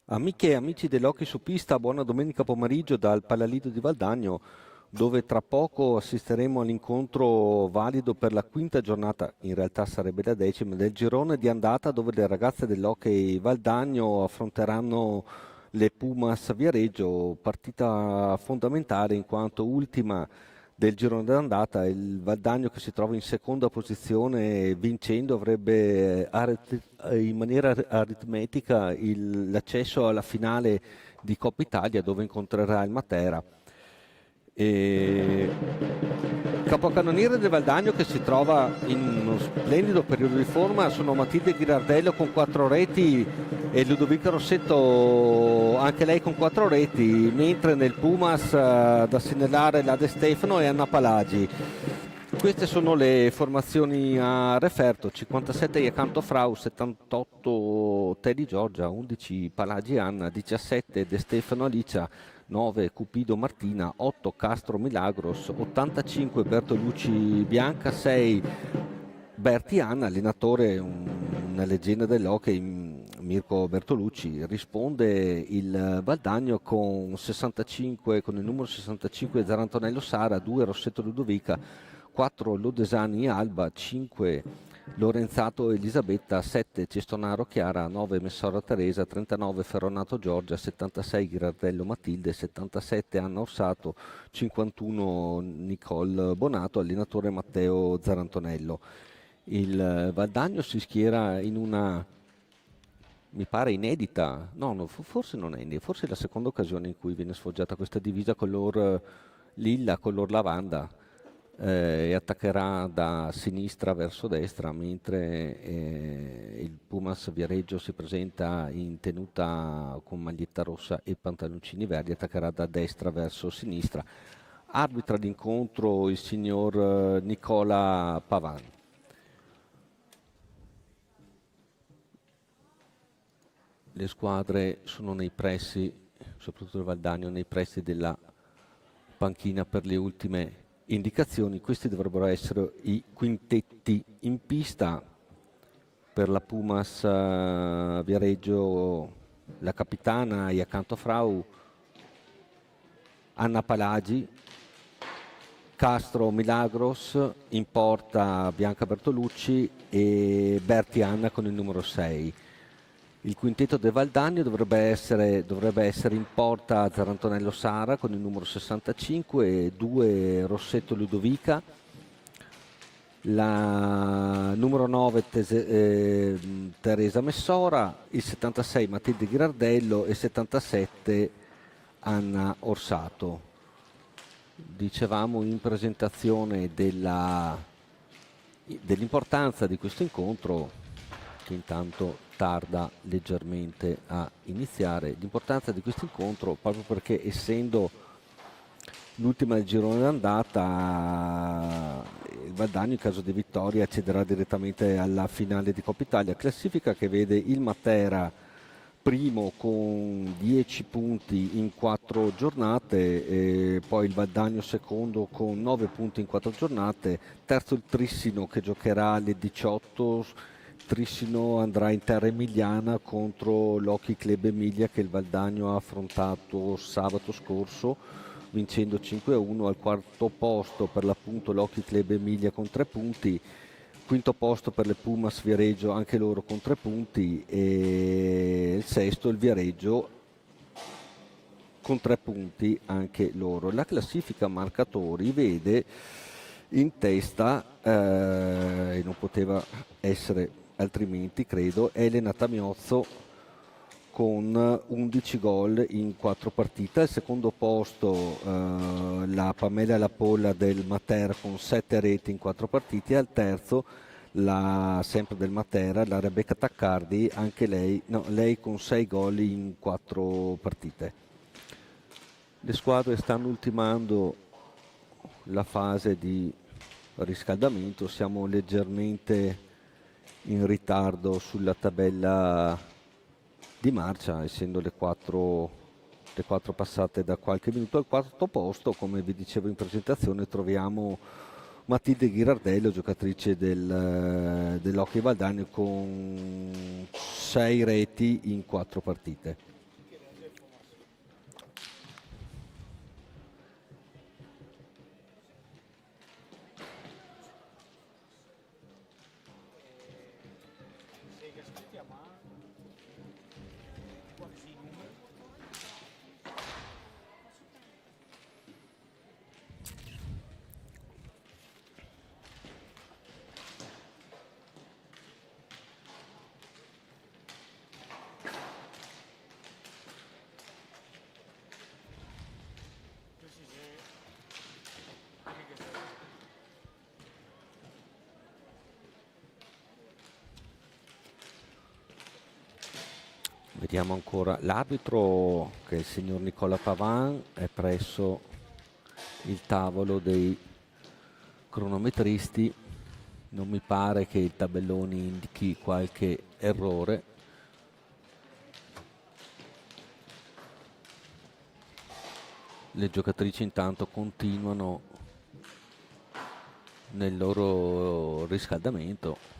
Amiche e amici dell'Hockey su Pista, buona domenica pomeriggio dal Palalido di Valdagno, dove tra poco assisteremo all'incontro valido per la quinta giornata, in realtà sarebbe la decima, del girone di andata, dove le ragazze dell'Hockey Valdagno affronteranno le Pumas Viareggio, partita fondamentale in quanto ultima del girone d'andata. Il Valdagno, che si trova in seconda posizione, vincendo avrebbe in maniera aritmetica l'accesso alla finale di Coppa Italia, dove incontrerà il Matera. E capocannoniere del Valdagno, che si trova in uno splendido periodo di forma, sono Matilde Ghirardello con 4 reti e Ludovica Rossetto anche lei con 4 reti, mentre nel Pumas da segnalare la De Stefano e Anna Palagi. Queste sono le formazioni a referto: 57 Iacanto Frau, 78 Teddy Giorgia, 11 Palagi Anna, 17 De Stefano Alicia, 9 Cupido Martina, 8 Castro Milagros, 85 Bertolucci Bianca, 6 Berti Anna, allenatore, una leggenda dell'hockey, Mirko Bertolucci. Risponde il Valdagno con 65, con il numero 65 Zarantonello Sara, 2 Rossetto Ludovica, 4 Lodesani Alba, 5 Lorenzato Elisabetta, 7 Cestonaro Chiara, 9 Messora Teresa, 39 Ferronato Giorgia, 76 Ghirardello Matilde, 77 Anna Orsato, 51 Nicole Bonato, allenatore Matteo Zarantonello. Il Valdagno si schiera in una, mi pare, inedita, forse non è inedita, forse è la seconda occasione in cui viene sfoggiata questa divisa color lilla, color lavanda, e attaccherà da sinistra verso destra, mentre il Pumas Viareggio si presenta in tenuta con maglietta rossa e pantaloncini verdi, attaccherà da destra verso sinistra. Arbitra l'incontro il signor Nicola Pavan. Le squadre sono nei pressi, soprattutto il Valdagno, nei pressi della panchina per le ultime indicazioni. Questi dovrebbero essere i quintetti in pista. Per la Pumas Viareggio, la capitana Iacanto Frau, Anna Palagi, Castro Milagros, in porta Bianca Bertolucci e Berti Anna con il numero 6. Il quintetto del Valdagno dovrebbe essere in porta Zarantonello Sara con il numero 65, 2 Rossetto Ludovica, la numero 9 Teresa Messora, il 76 Matilde Ghirardello e 77 Anna Orsato. Dicevamo in presentazione dell'importanza di questo incontro, che intanto tarda leggermente a iniziare, l'importanza di questo incontro proprio perché, essendo l'ultima del girone d'andata, il Valdagno in caso di vittoria accederà direttamente alla finale di Coppa Italia, classifica che vede il Matera primo con 10 punti in 4 giornate, e poi il Valdagno secondo con 9 punti in 4 giornate, terzo il Trissino che giocherà alle 18. Trissino andrà in terra emiliana contro l'Hockey Club Emilia, che il Valdagno ha affrontato sabato scorso vincendo 5-1. Al quarto posto per l'appunto l'Hockey Club Emilia con 3 punti, quinto posto per le Pumas Viareggio, anche loro con 3 punti, e il sesto il Viareggio con 3 punti anche loro. La classifica marcatori vede in testa, e non poteva essere altrimenti credo, Elena Tamiozzo con 11 gol in 4 partite. Al secondo posto la Pamela Lapolla del Matera con 7 reti in 4 partite. Al terzo, sempre del Matera, la Rebecca Taccardi, anche lei con 6 gol in 4 partite. Le squadre stanno ultimando la fase di riscaldamento, siamo leggermente in ritardo sulla tabella di marcia, essendo le 4 passate da qualche minuto. Al quarto posto, come vi dicevo in presentazione, troviamo Matilde Ghirardello, giocatrice dell'Hockey Valdagno, con 6 reti in 4 partite. Vediamo ancora l'arbitro, che è il signor Nicola Pavan, è presso il tavolo dei cronometristi. Non mi pare che il tabellone indichi qualche errore. Le giocatrici intanto continuano nel loro riscaldamento.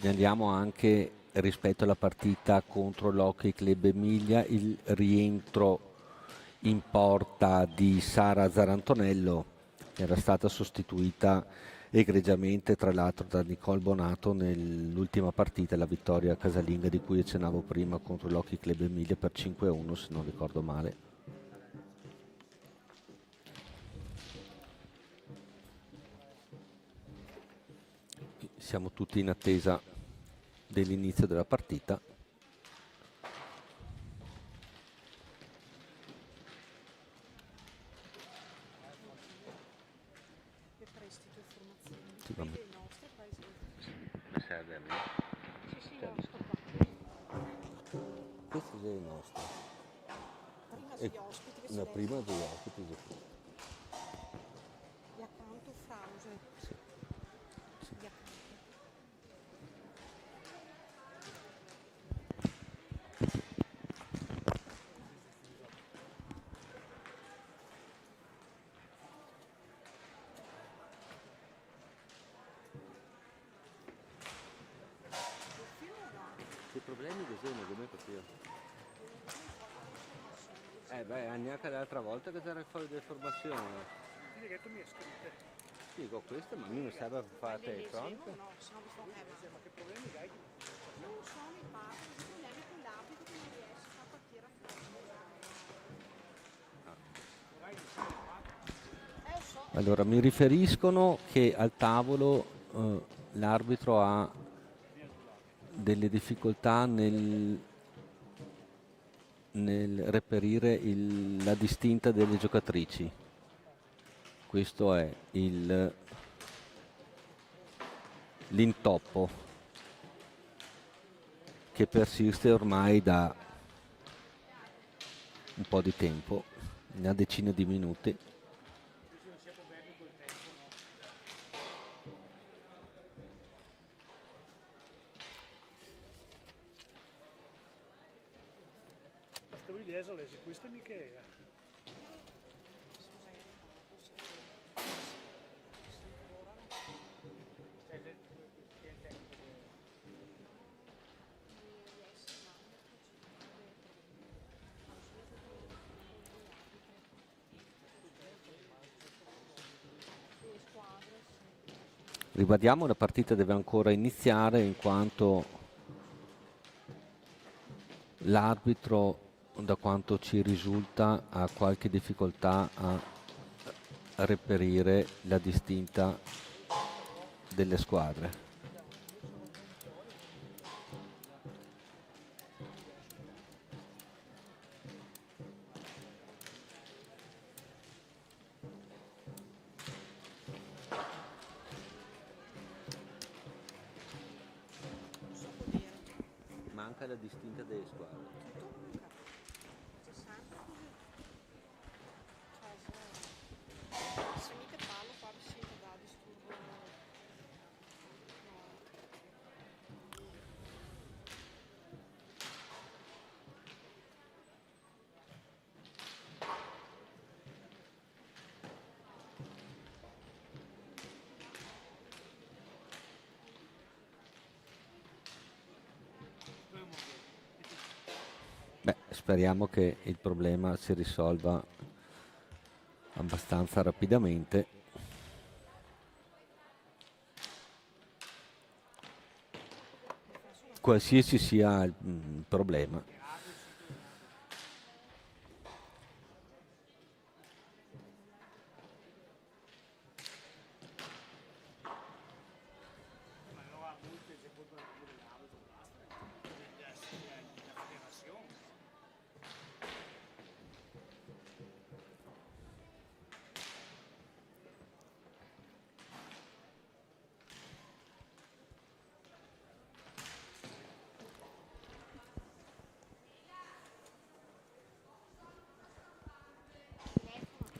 Segnaliamo anche rispetto alla partita contro l'Hockey Club Emilia il rientro in porta di Sara Zarantonello, che era stata sostituita egregiamente tra l'altro da Nicole Bonato nell'ultima partita, la vittoria casalinga di cui accennavo prima contro l'Hockey Club Emilia per 5-1 se non ricordo male. Siamo tutti in attesa dell'inizio della partita. Sì, mi serve a me. Questo è il nostro. Prima sugli ospiti che No, prima degli ospiti. di accanto Frause. Sì. Di accanto. Che problemi che sono, come capire? Beh, neanche l'altra volta che c'era fuori di formazione. Quindi che tu mi hai scritte. Dico questo, ma mi serve per fare te pronto? No, se no vi fa Ma che problemi hai? non sono i padri, sono problemi con l'abito che non riesce a far partire fuori. Allora, mi riferiscono che al tavolo l'arbitro ha delle difficoltà nel reperire la distinta delle giocatrici. Questo è l'intoppo che persiste ormai da un po' di tempo, una decina di minuti. Stavo di esole, se questo mica era. Ribadiamo, la partita deve ancora iniziare in quanto l'arbitro, da quanto ci risulta, ha qualche difficoltà a reperire la distinta delle squadre. Manca la distinta delle squadre. C'è sempre così. Se mica parlo qua vi sento da disturbo. Beh, speriamo che il problema si risolva abbastanza rapidamente. Qualsiasi sia il problema. Ma no, a multe se poi per l'arbitro basta. Deve essere la federazione.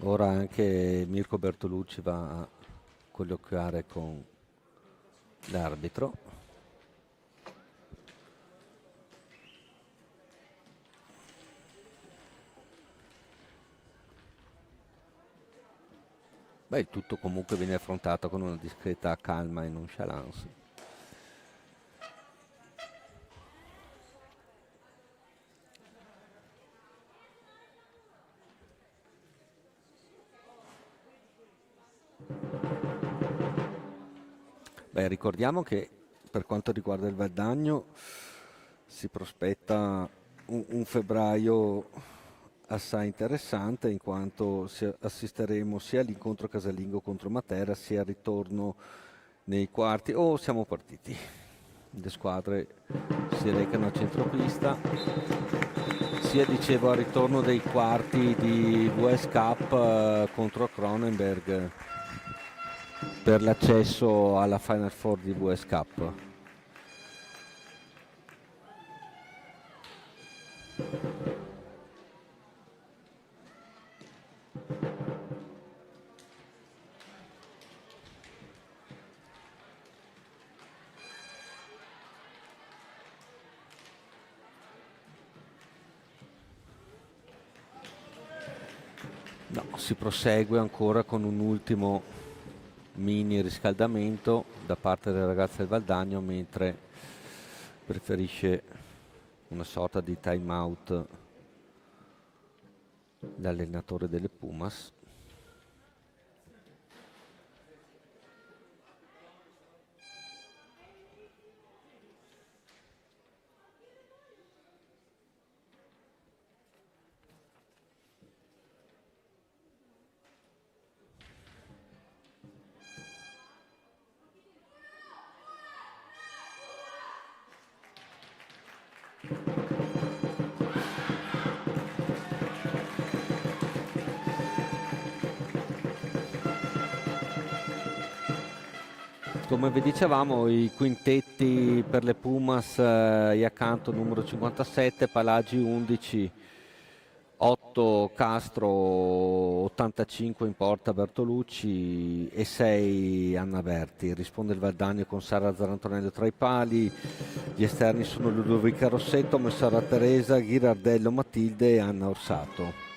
Ora anche Mirko Bertolucci va a colloquiare con l'arbitro. Beh, il tutto comunque viene affrontato con una discreta calma e nonchalance. Beh, ricordiamo che per quanto riguarda il Valdagno si prospetta un febbraio assai interessante, in quanto assisteremo sia all'incontro casalingo contro Matera sia al ritorno nei quarti. Oh, siamo partiti. Le squadre si recano a centropista, sia dicevo al ritorno dei quarti di US Cup contro Cronenberg per l'accesso alla Final Four di US Cup. No, si prosegue ancora con un ultimo mini riscaldamento da parte del ragazzo del Valdagno, mentre preferisce una sorta di time out l'allenatore delle Pumas. Come vi dicevamo, i quintetti per le Pumas, Iacanto numero 57, Palagi 11, 8 Castro, 85 in porta Bertolucci e 6 Anna Berti. Risponde il Valdagno con Sara Zarantonello tra i pali, gli esterni sono Ludovica Rossetto, Messara Teresa, Ghirardello Matilde e Anna Orsato.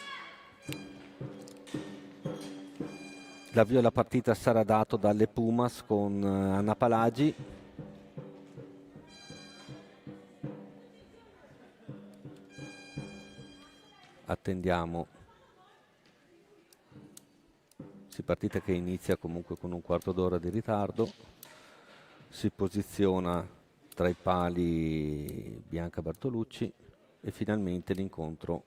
L'avvio della partita sarà dato dalle Pumas con Anna Palagi. Attendiamo. Si partita che inizia comunque con un quarto d'ora di ritardo. Si posiziona tra i pali Bianca Bertolucci e finalmente l'incontro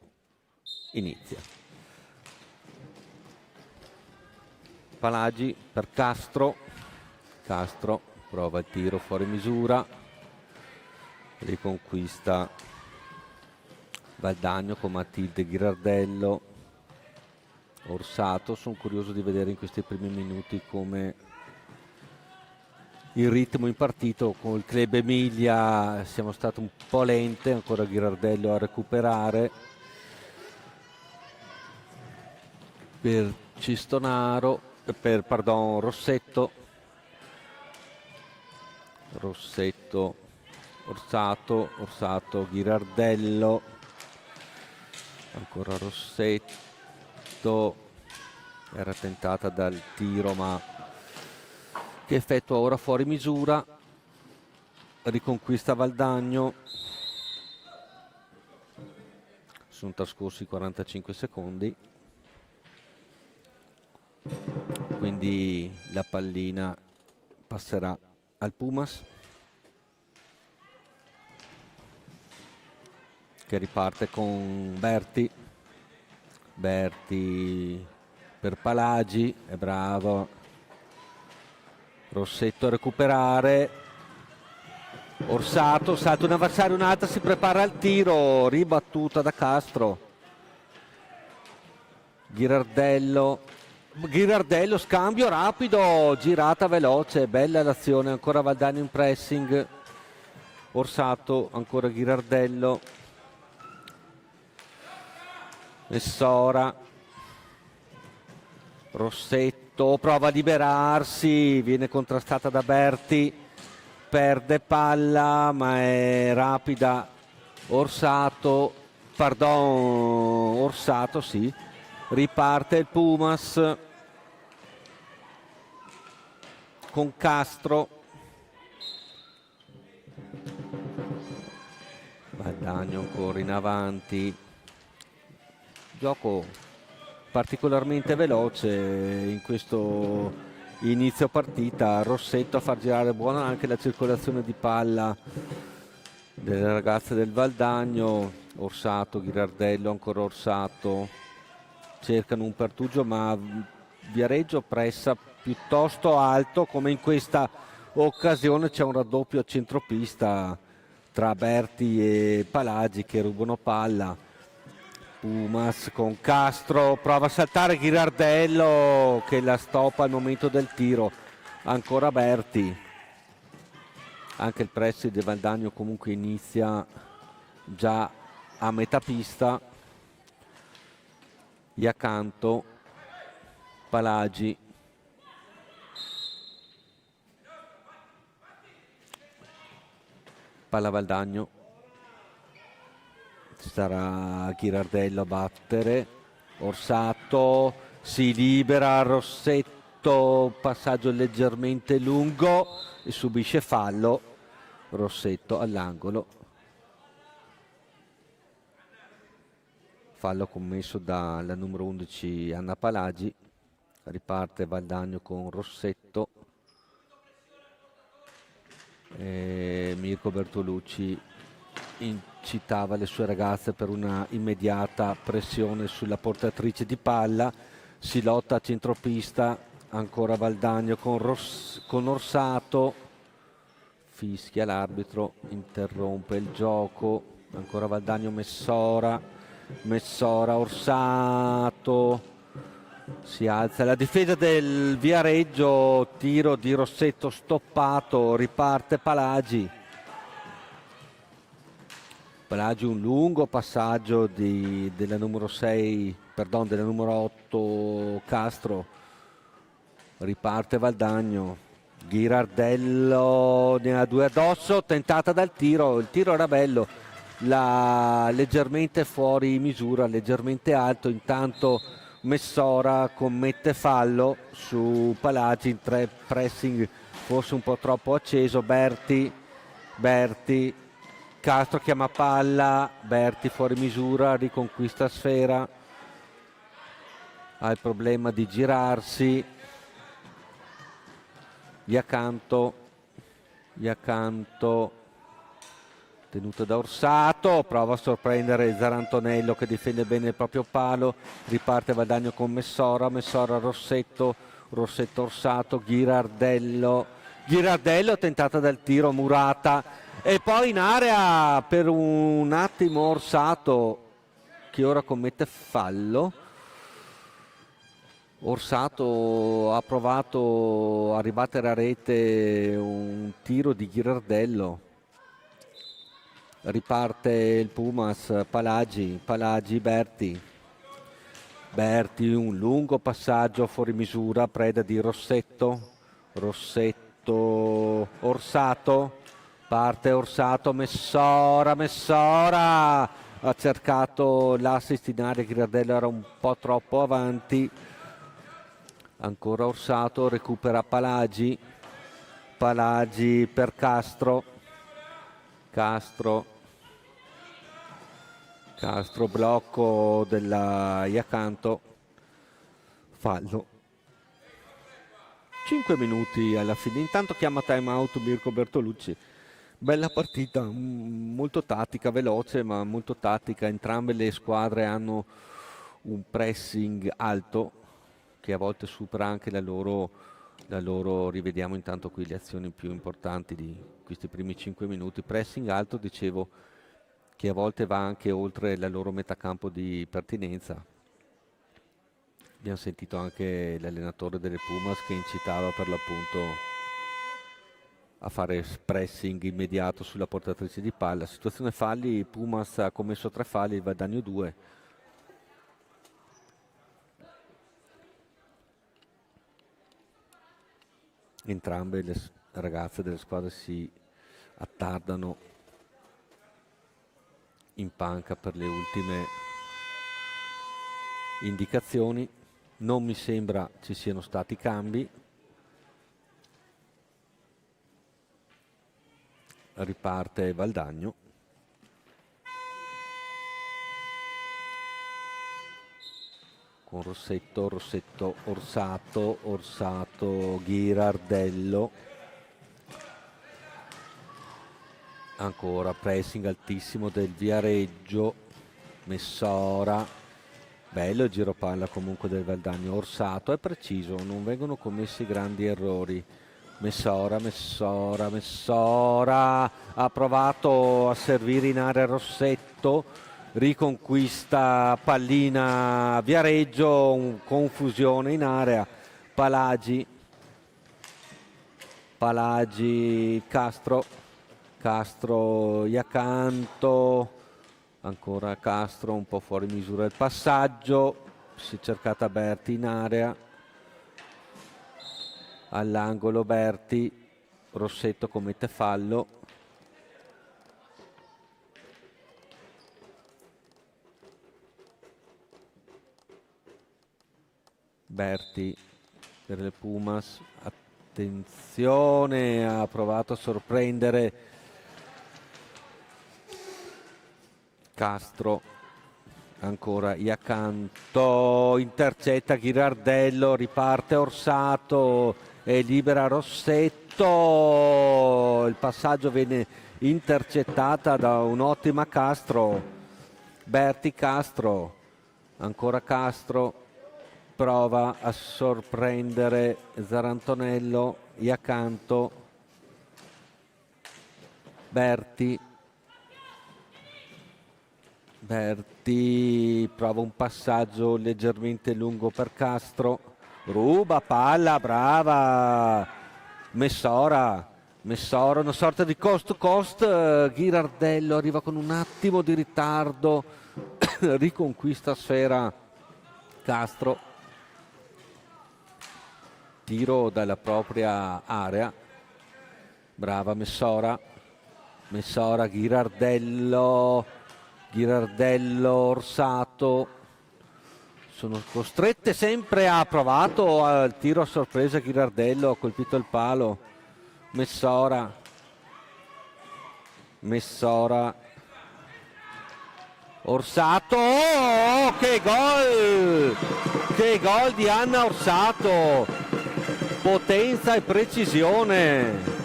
inizia. Palagi per Castro, Castro prova il tiro fuori misura, riconquista Valdagno con Matilde Ghirardello, Orsato. Sono curioso di vedere in questi primi minuti come il ritmo impartito con il Club Emilia. Siamo stati un po' lente, ancora Ghirardello a recuperare per Cistonaro, Rossetto, Orsato, Ghirardello, ancora Rossetto, era tentata dal tiro ma che effettua ora fuori misura, riconquista Valdagno, sono trascorsi 45 secondi, quindi la pallina passerà al Pumas, che riparte con Berti. Berti per Palagi, è bravo Rossetto a recuperare. Orsato, salta un avversario, un'altra, si prepara al tiro, ribattuta da Castro. Ghirardello, scambio rapido, girata veloce, bella l'azione, ancora Valdani in pressing. Orsato, ancora Ghirardello. Messora. Rossetto prova a liberarsi, viene contrastata da Berti, perde palla ma è rapida. Orsato, sì, riparte il Pumas con Castro. Valdagno ancora in avanti, gioco particolarmente veloce in questo inizio partita. Rossetto a far girare buona anche la circolazione di palla delle ragazze del Valdagno. Orsato, Ghirardello, ancora Orsato, cercano un pertugio ma Viareggio pressa piuttosto alto, come in questa occasione c'è un raddoppio a centropista tra Berti e Palagi che rubano palla. Pumas con Castro, prova a saltare Ghirardello che la stoppa al momento del tiro, ancora Berti. Anche il pressing di Valdagno comunque inizia già a metà pista. Iacanto, Palagi, palla Valdagno, sarà Ghirardello a battere. Orsato si libera, Rossetto, passaggio leggermente lungo e subisce fallo. Rossetto all'angolo, fallo commesso dalla numero 11 Anna Palagi. Riparte Valdagno con Rossetto e Mirko Bertolucci incitava le sue ragazze per una immediata pressione sulla portatrice di palla. Si lotta a centropista, ancora Valdagno con Orsato, fischia l'arbitro, interrompe il gioco, ancora Valdagno, Messora, Orsato, si alza la difesa del Viareggio, tiro di Rossetto stoppato, riparte Palagi. Palagi, un lungo passaggio della numero 6, della numero 8 Castro, riparte Valdagno. Ghirardello ne ha due addosso, tentata dal tiro, il tiro era bello, leggermente fuori misura, leggermente alto. Intanto Messora commette fallo su Palagi in tre pressing, forse un po' troppo acceso. Berti, Castro chiama palla, Berti fuori misura, riconquista sfera, ha il problema di girarsi. Iacanto, tenuto da Orsato, prova a sorprendere Zarantonello che difende bene il proprio palo. Riparte Valdagno con Messora, Rossetto, Orsato, Ghirardello, tentata dal tiro, murata, e poi in area per un attimo Orsato che ora commette fallo. Orsato ha provato a ribattere a rete un tiro di Ghirardello. Riparte il Pumas, Palagi, Berti, un lungo passaggio fuori misura, preda di Rossetto, Orsato, parte Orsato, Messora, ha cercato l'assist in area, Ghirardello era un po' troppo avanti. Ancora Orsato, recupera Palagi per Castro, Castro, blocco della Iacanto, fallo. 5 minuti alla fine, intanto chiama time out Mirko Bertolucci. Bella partita, molto tattica, veloce ma molto tattica. Entrambe le squadre hanno un pressing alto che a volte supera anche la loro, rivediamo intanto qui le azioni più importanti di questi primi 5 minuti. Pressing alto, dicevo, che a volte va anche oltre la loro metacampo di pertinenza. Abbiamo sentito anche l'allenatore delle Pumas che incitava per l'appunto a fare pressing immediato sulla portatrice di palla. Situazione falli, Pumas ha commesso 3 falli, il Valdagno 2. Entrambe le ragazze delle squadre si attardano in panca per le ultime indicazioni. Non mi sembra ci siano stati cambi. Riparte Valdagno. Con Rossetto, Orsato, Ghirardello. Ancora pressing altissimo del Viareggio, Messora, bello il giro palla comunque del Valdagno. Orsato è preciso, non vengono commessi grandi errori. Messora, ha provato a servire in area Rossetto, riconquista pallina Viareggio, confusione in area. Palagi, Castro, Iacanto, ancora Castro, un po' fuori misura il passaggio, si è cercata Berti in area, all'angolo Berti, Rossetto commette fallo. Berti per le Pumas, attenzione, ha provato a sorprendere Castro, ancora Iacanto, intercetta Ghirardello, riparte Orsato e libera Rossetto. Il passaggio viene intercettata da un'ottima Castro. Berti, Castro, ancora Castro, prova a sorprendere Zarantonello, Iacanto, Berti prova un passaggio leggermente lungo per Castro, ruba palla, brava Messora, una sorta di coast to coast. Ghirardello arriva con un attimo di ritardo, riconquista sfera Castro, tiro dalla propria area, brava Messora, Ghirardello, Orsato, sono costrette sempre. Ha provato al tiro a sorpresa Ghirardello, ha colpito il palo. Messora, Orsato, oh, che gol di Anna Orsato, potenza e precisione.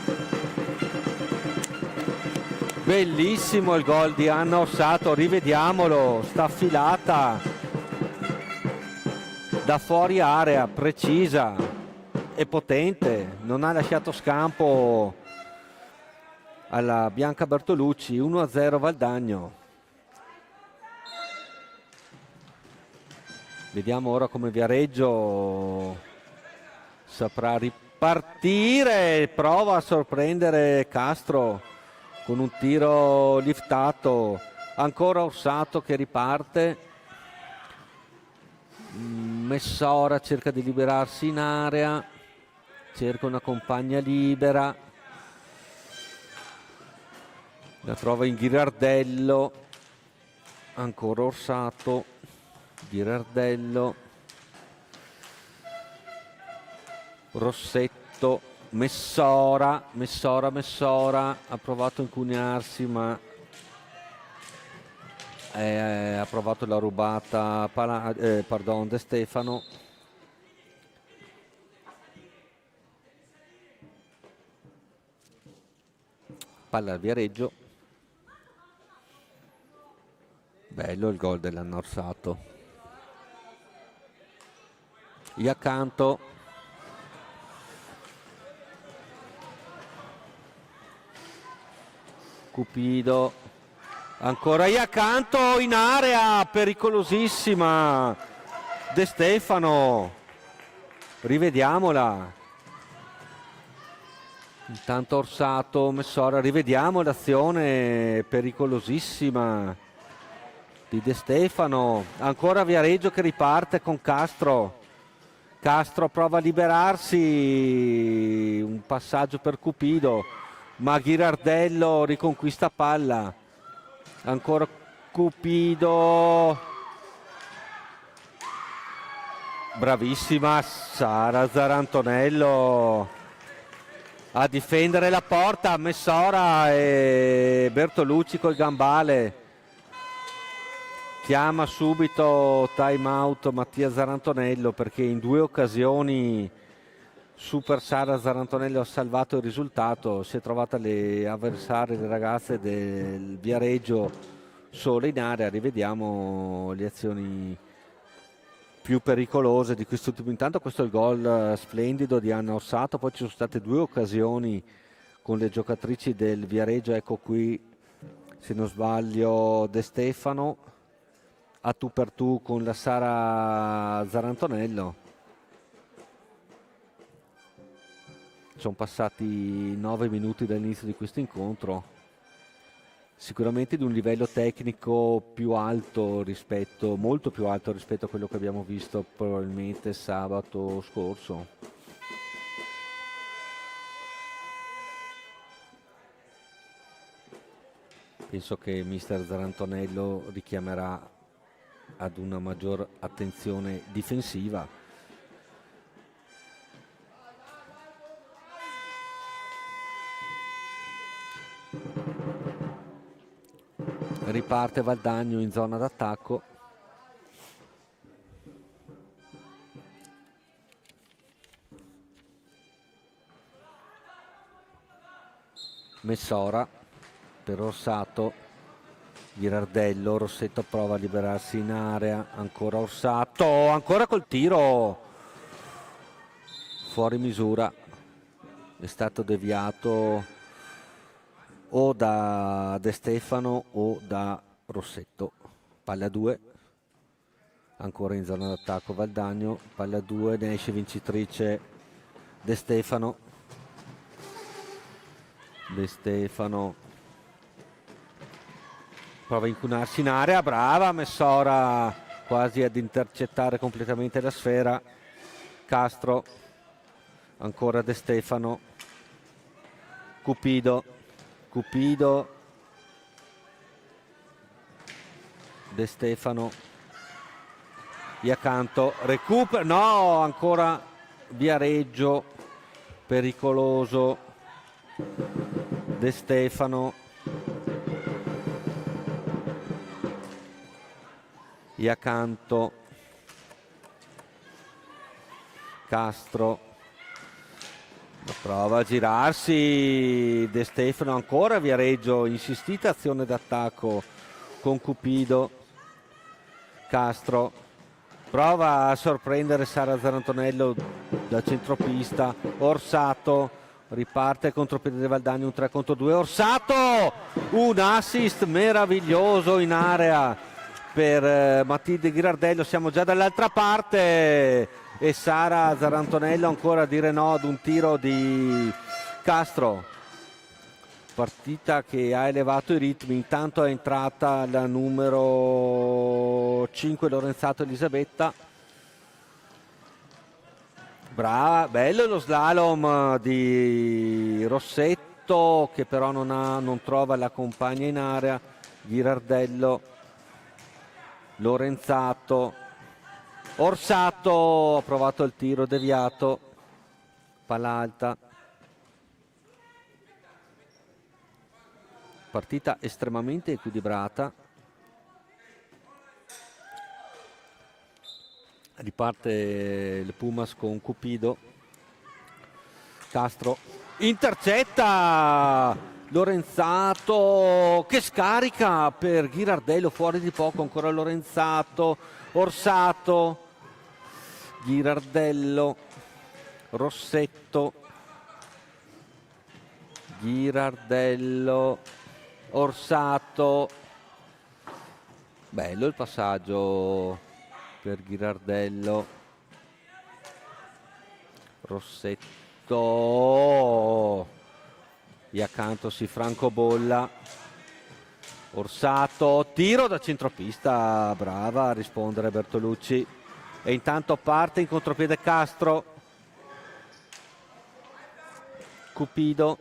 Bellissimo il gol di Anna Orsato, rivediamolo, sta affilata da fuori area, precisa e potente, non ha lasciato scampo alla Bianca Bertolucci. 1-0 Valdagno. Vediamo ora come Viareggio saprà ripartire, prova a sorprendere Castro con un tiro liftato, ancora Orsato che riparte, Messora cerca di liberarsi in area, cerca una compagna libera, la trova in Ghirardello, ancora Orsato, Ghirardello, Rossetto, Messora, ha provato a incunearsi ma ha provato la rubata pardon, De Stefano. Palla al Viareggio. Bello il gol dell'Annorsato. Iacanto. Cupido. Ancora Iacanto in area, pericolosissima. De Stefano. Rivediamola. Intanto Orsato, Messora, rivediamo l'azione pericolosissima di De Stefano. Ancora Viareggio che riparte con Castro. Castro prova a liberarsi, un passaggio per Cupido, ma Ghirardello riconquista palla. Ancora Cupido. Bravissima Sara Zarantonello a difendere la porta. Messora e Bertolucci col gambale. Chiama subito time out Mattia Zarantonello perché in 2 occasioni Super Sara Zarantonello ha salvato il risultato. Si è trovata le avversarie, le ragazze del Viareggio sole in area. Rivediamo le azioni più pericolose di quest'ultimo. Intanto questo è il gol splendido di Anna Orsato, poi ci sono state 2 occasioni con le giocatrici del Viareggio. Ecco qui, se non sbaglio, De Stefano a tu per tu con la Sara Zarantonello. Sono passati 9 minuti dall'inizio di questo incontro, sicuramente di un livello tecnico più alto rispetto, molto più alto rispetto a quello che abbiamo visto probabilmente sabato scorso. Penso che mister Zarantonello richiamerà ad una maggior attenzione difensiva. Riparte Valdagno in zona d'attacco. Messora per Orsato. Ghirardello, Rossetto prova a liberarsi in area, ancora Orsato, ancora col tiro fuori misura, è stato deviato o da De Stefano o da Rossetto. Palla 2, ancora in zona d'attacco Valdagno, palla 2, ne esce vincitrice De Stefano. De Stefano prova a incunarsi in area, brava Messora quasi ad intercettare completamente la sfera. Castro, ancora De Stefano, Cupido, De Stefano, Iacanto, recupera, no, ancora Viareggio, pericoloso, De Stefano, Iacanto, Castro, prova a girarsi De Stefano, ancora Viareggio, insistita azione d'attacco con Cupido. Castro prova a sorprendere Sara Zarantonello da centropista. Orsato riparte il contropiede di Valdagno, un 3 contro 2. Orsato, un assist meraviglioso in area per Matilde Ghirardello. Siamo già dall'altra parte e Sara Zarantonello ancora a dire no ad un tiro di Castro. Partita che ha elevato i ritmi. Intanto è entrata la numero 5 Lorenzato Elisabetta. Brava, bello lo slalom di Rossetto che però non trova la compagna in area. Ghirardello, Lorenzato, Orsato ha provato il tiro deviato, palla alta. Partita estremamente equilibrata. Riparte le Pumas con Cupido. Castro intercetta Lorenzato che scarica per Ghirardello, fuori di poco ancora Lorenzato, Orsato, Ghirardello, Rossetto, Ghirardello, Orsato. Bello il passaggio per Ghirardello, Rossetto, e accanto si francobolla, Orsato, tiro da centropista, brava a rispondere Bertolucci, e intanto parte in contropiede Castro, Cupido,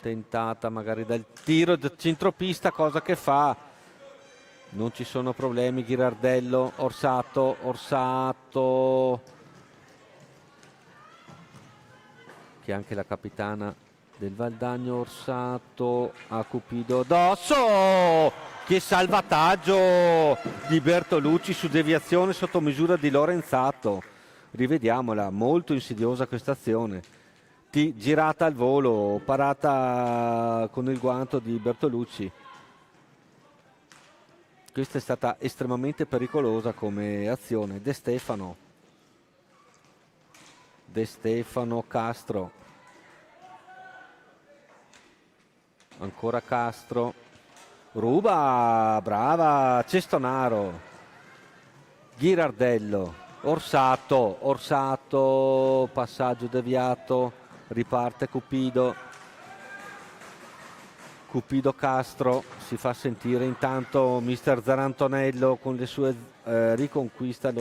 tentata magari dal tiro da centropista, cosa che fa, non ci sono problemi. Ghirardello, Orsato, che è anche la capitana del Valdagno. Orsato a Cupido addosso, che salvataggio di Bertolucci su deviazione sotto misura di Lorenzato. Rivediamola, molto insidiosa questa azione, girata al volo, parata con il guanto di Bertolucci. Questa è stata estremamente pericolosa come azione. De Stefano, Castro, ancora Castro, ruba, brava Cestonaro, Ghirardello, Orsato, passaggio deviato, riparte Cupido, Castro, si fa sentire intanto mister Zarantonello con le sue riconquista.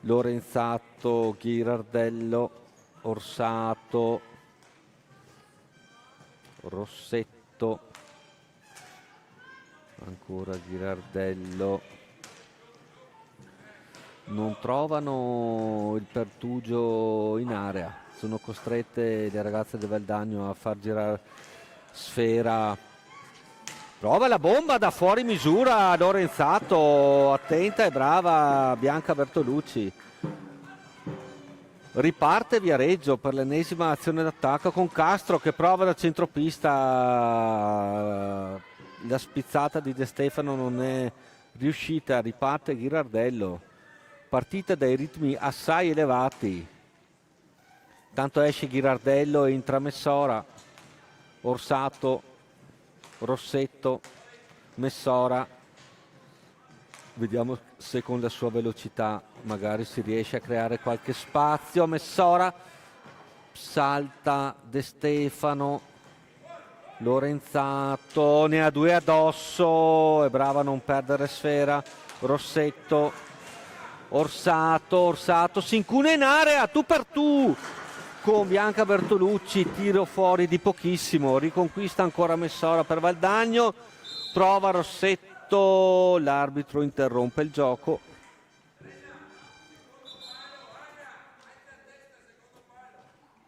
Lorenzato, Ghirardello, Orsato, Rossetto, ancora Ghirardello, non trovano il pertugio in area, sono costrette le ragazze del Valdagno a far girare sfera. Prova la bomba da fuori misura Lorenzato, attenta e brava Bianca Bertolucci. Riparte Viareggio per l'ennesima azione d'attacco con Castro che prova da centropista, la spizzata di De Stefano non è riuscita, riparte Ghirardello, partita dai ritmi assai elevati. Tanto esce Ghirardello e entra Messora, Orsato, Rossetto, Messora, vediamo se con la sua velocità magari si riesce a creare qualche spazio. Messora, salta De Stefano, Lorenzato, ne ha due addosso, è brava a non perdere sfera. Rossetto, Orsato, si incuna in area, tu per tu con Bianca Bertolucci, tiro fuori di pochissimo, riconquista ancora Messora per Valdagno, prova Rossetto, l'arbitro interrompe il gioco.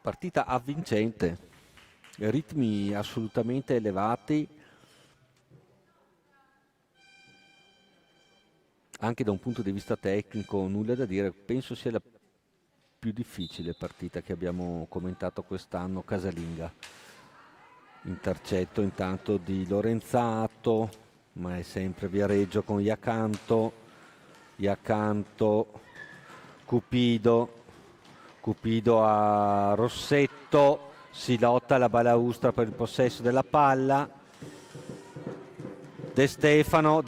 Partita avvincente, ritmi assolutamente elevati, anche da un punto di vista tecnico nulla da dire, penso sia la più difficile partita che abbiamo commentato quest'anno, casalinga. Intercetto intanto di Lorenzato, ma è sempre Viareggio con Iacanto, Cupido a Rossetto, si lotta alla balaustra per il possesso della palla. De Stefano,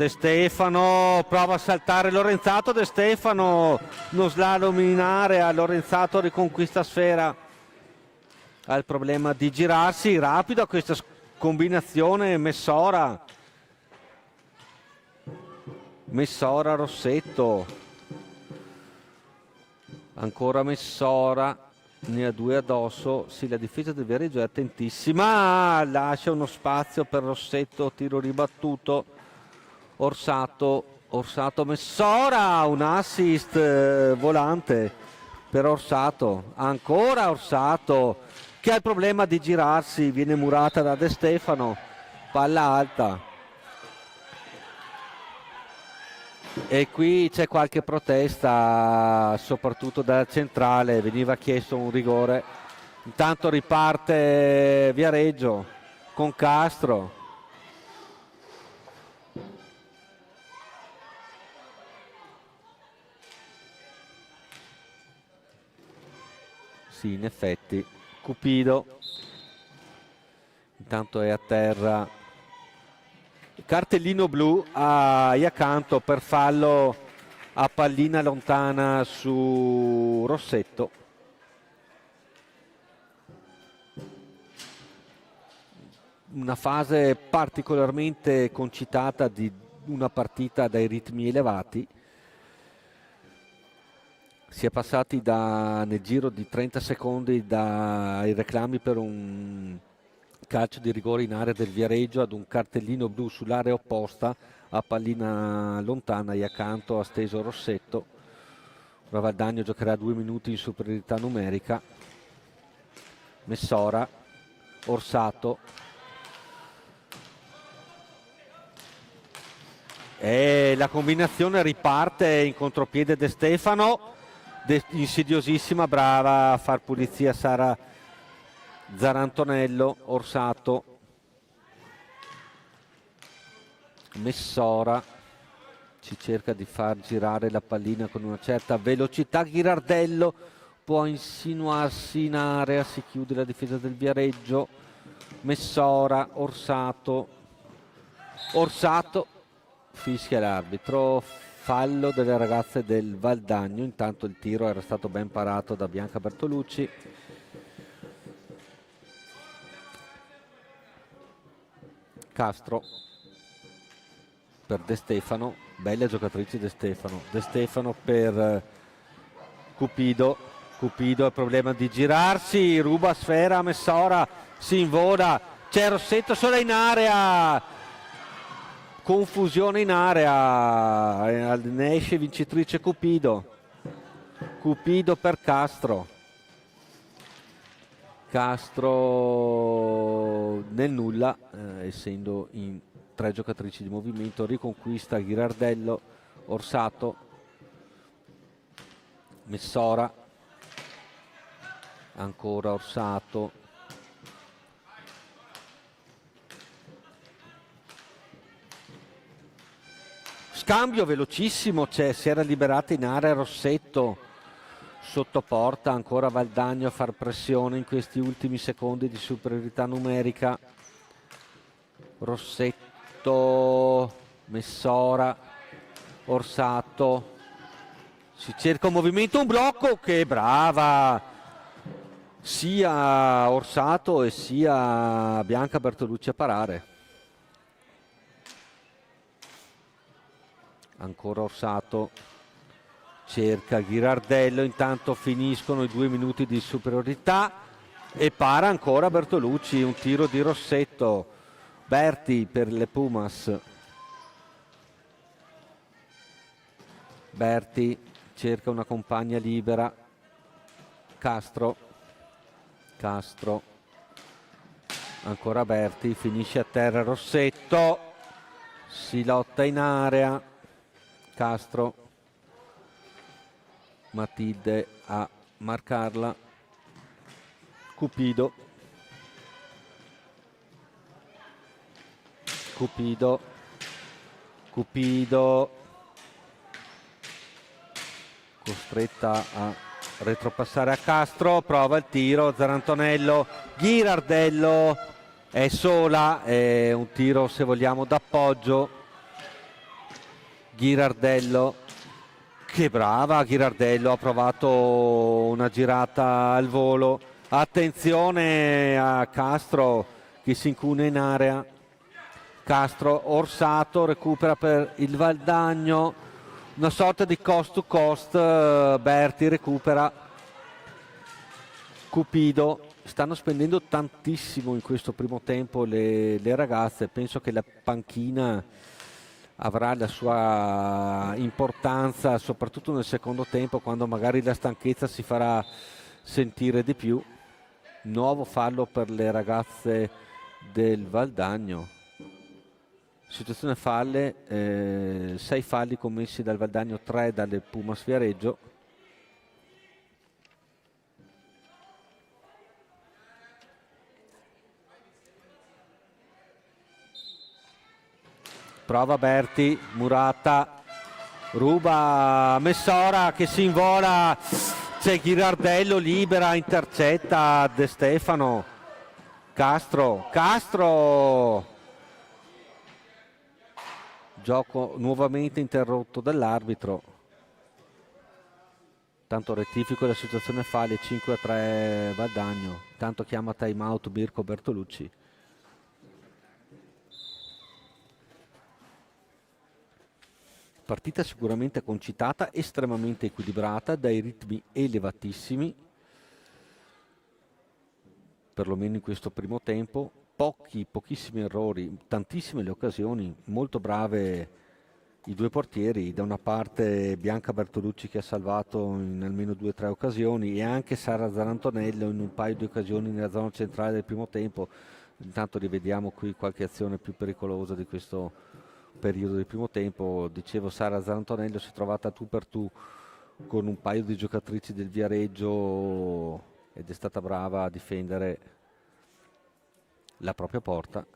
prova a saltare Lorenzato, De Stefano, uno slalom in area, Lorenzato riconquista sfera, ha il problema di girarsi, rapido a questa combinazione Messora, Rossetto, ancora Messora, ne ha due addosso, sì, la difesa del Viareggio è attentissima, lascia uno spazio per Rossetto, tiro ribattuto, Orsato, Messora, un assist volante per Orsato, ancora Orsato che ha il problema di girarsi, viene murata da De Stefano, palla alta. E qui c'è qualche protesta, soprattutto dalla centrale, veniva chiesto un rigore. Intanto riparte Viareggio con Castro. Sì, in effetti, Cupido. Intanto è a terra. Cartellino blu a Iacanto per fallo a pallina lontana su Rossetto. Una fase particolarmente concitata di una partita dai ritmi elevati. Si è passati nel giro di 30 secondi dai reclami per un calcio di rigore in area del Viareggio ad un cartellino blu sull'area opposta a pallina lontana e accanto a steso Rossetto. Ora Valdagno giocherà 2 minuti in superiorità numerica. Messora, Orsato e la combinazione riparte in contropiede De Stefano, insidiosissima, brava a far pulizia Sara Zarantonello. Orsato, Messora ci cerca di far girare la pallina con una certa velocità. Ghirardello può insinuarsi in area, si chiude la difesa del Viareggio. Messora, Orsato, fischia l'arbitro, fallo delle ragazze del Valdagno. Intanto il tiro era stato ben parato da Bianca Bertolucci. Castro per De Stefano, belle giocatrici De Stefano. De Stefano per Cupido. Cupido ha il problema di girarsi, ruba sfera a Messora, si invola, c'è Rossetto sola in area, confusione in area, ne esce vincitrice Cupido. Cupido per Castro. Castro nel nulla, essendo in 3 giocatrici di movimento. Riconquista Ghirardello, Orsato, Messora, ancora Orsato, scambio velocissimo, si era liberata in area Rossetto sotto porta, ancora Valdagno a far pressione in questi ultimi secondi di superiorità numerica. Rossetto, Messora, Orsato, si cerca un movimento, un blocco, che brava sia Orsato e sia Bianca Bertolucci a parare. Ancora Orsato, cerca Ghirardello, intanto finiscono i 2 minuti di superiorità e para ancora Bertolucci, un tiro di Rossetto. Berti per le Pumas. Berti cerca una compagna libera. Castro, ancora Berti, finisce a terra Rossetto, si lotta in area. Castro, Matilde a marcarla. Cupido, costretta a retropassare a Castro, prova il tiro, Zarantonello, Ghirardello è sola, è un tiro se vogliamo d'appoggio. Ghirardello, che brava Ghirardello, ha provato una girata al volo, attenzione a Castro che si incune in area. Castro, Orsato recupera per il Valdagno, una sorta di cost to cost. Berti recupera. Cupido, stanno spendendo tantissimo in questo primo tempo le ragazze, penso che la panchina avrà la sua importanza soprattutto nel secondo tempo, quando magari la stanchezza si farà sentire di più. Nuovo fallo per le ragazze del Valdagno. Situazione falle, 6 falli commessi dal Valdagno, 3 dalle Pumas Viareggio. Prova Berti, Murata, ruba Messora che si invola, c'è Ghirardello, libera, intercetta De Stefano, Castro, gioco nuovamente interrotto dall'arbitro, tanto rettifico la situazione falli, 5-3 Valdagno, tanto chiama time out Mirko Bertolucci. Partita sicuramente concitata, estremamente equilibrata, dai ritmi elevatissimi, perlomeno in questo primo tempo. Pochissimi errori, tantissime le occasioni, molto brave i due portieri. Da una parte Bianca Bertolucci che ha salvato in almeno 2 o 3 occasioni, e anche Sara Zarantonello in un paio di occasioni nella zona centrale del primo tempo. Intanto rivediamo qui qualche azione più pericolosa di questo periodo del primo tempo. Dicevo, Sara Zarantonello si è trovata tu per tu con un paio di giocatrici del Viareggio ed è stata brava a difendere la propria porta.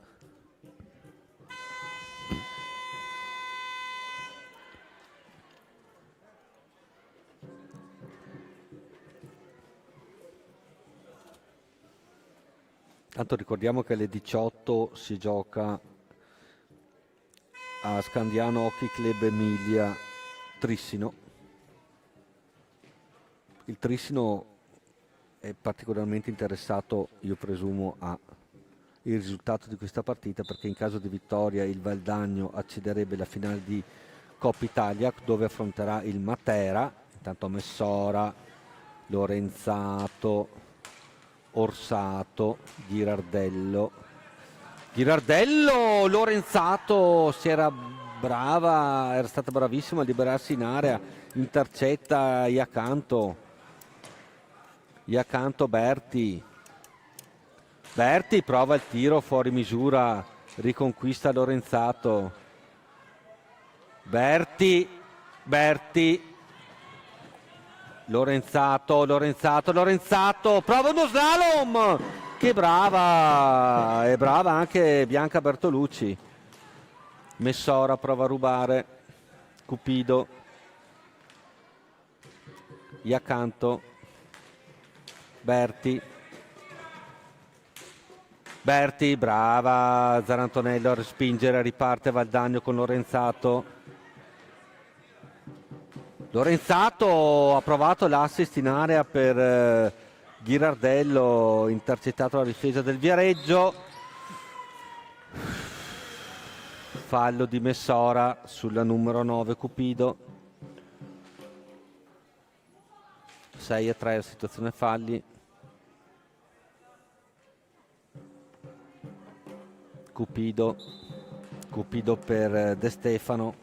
Tanto ricordiamo che alle 18 si gioca a Scandiano Hockey Club Emilia Trissino. Il Trissino è particolarmente interessato, io presumo, al risultato di questa partita, perché in caso di vittoria il Valdagno accederebbe alla finale di Coppa Italia, dove affronterà il Matera. Intanto Messora, Lorenzato, Orsato, Ghirardello, Lorenzato era stata bravissima a liberarsi in area, intercetta Iacanto, Berti, prova il tiro fuori misura, riconquista Lorenzato, Berti, Lorenzato, prova uno slalom, che brava, è brava anche Bianca Bertolucci. Messora prova a rubare, Cupido, Iacanto, Berti, brava Zarantonello a respingere, riparte Valdagno con Lorenzato. Lorenzato ha provato l'assist in area per Ghirardello, intercettato la difesa del Viareggio. Fallo di Messora sulla numero 9 Cupido. 6-3 la situazione falli. Cupido per De Stefano.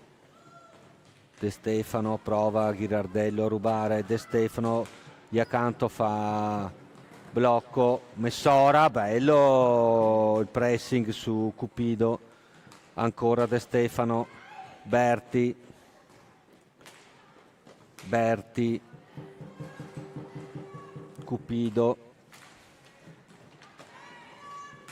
De Stefano prova Ghirardello a rubare, De Stefano, Iacanto fa blocco, Messora, bello il pressing su Cupido, ancora De Stefano, Berti, Cupido,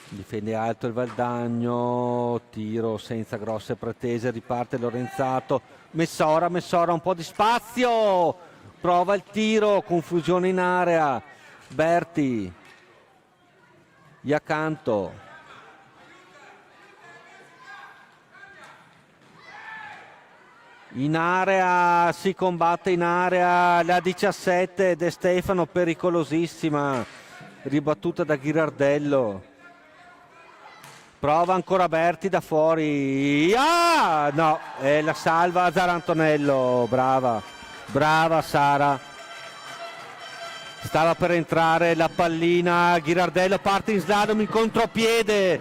difende alto il Valdagno, tiro senza grosse pretese, riparte Lorenzato, Messora un po' di spazio, prova il tiro, confusione in area, Berti, Iacanto, in area, si combatte in area, la 17 De Stefano, pericolosissima, ribattuta da Ghirardello. Prova ancora Berti da fuori, no, la salva Zarantonello, brava Sara, stava per entrare la pallina, Ghirardello parte in slalom in contropiede,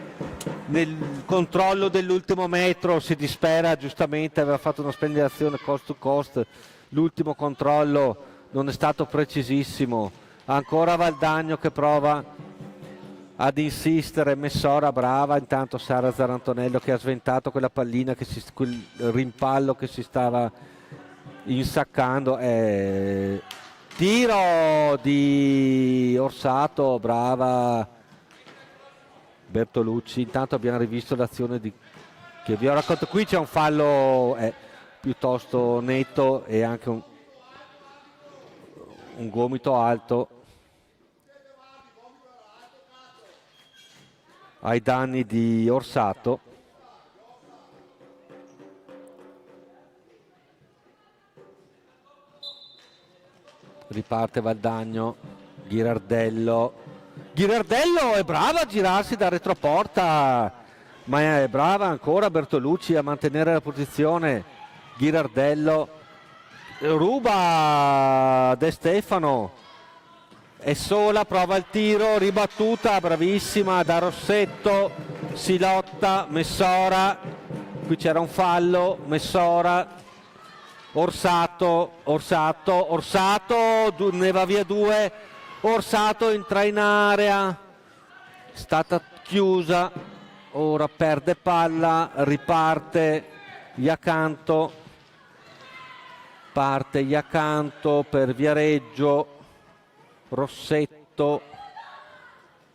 nel controllo dell'ultimo metro si dispera, giustamente aveva fatto una splendida azione cost to cost, l'ultimo controllo non è stato precisissimo, ancora Valdagno che prova ad insistere, Messora brava, intanto Sara Zarantonello che ha sventato quella pallina, quel rimpallo che si stava insaccando. Tiro di Orsato, brava Bertolucci. Intanto abbiamo rivisto l'azione che vi ho raccontato. Qui c'è un fallo piuttosto netto e anche un gomito alto ai danni di Orsato. Riparte Valdagno, Ghirardello è brava a girarsi da retroporta, ma è brava ancora Bertolucci a mantenere la posizione. Ghirardello ruba De Stefano, è sola, prova il tiro, ribattuta, bravissima da Rossetto, si lotta, Messora, qui c'era un fallo, Messora, Orsato, ne va via due, Orsato entra in area, stata chiusa, ora perde palla, riparte Iacanto, parte Iacanto per Viareggio, Rossetto,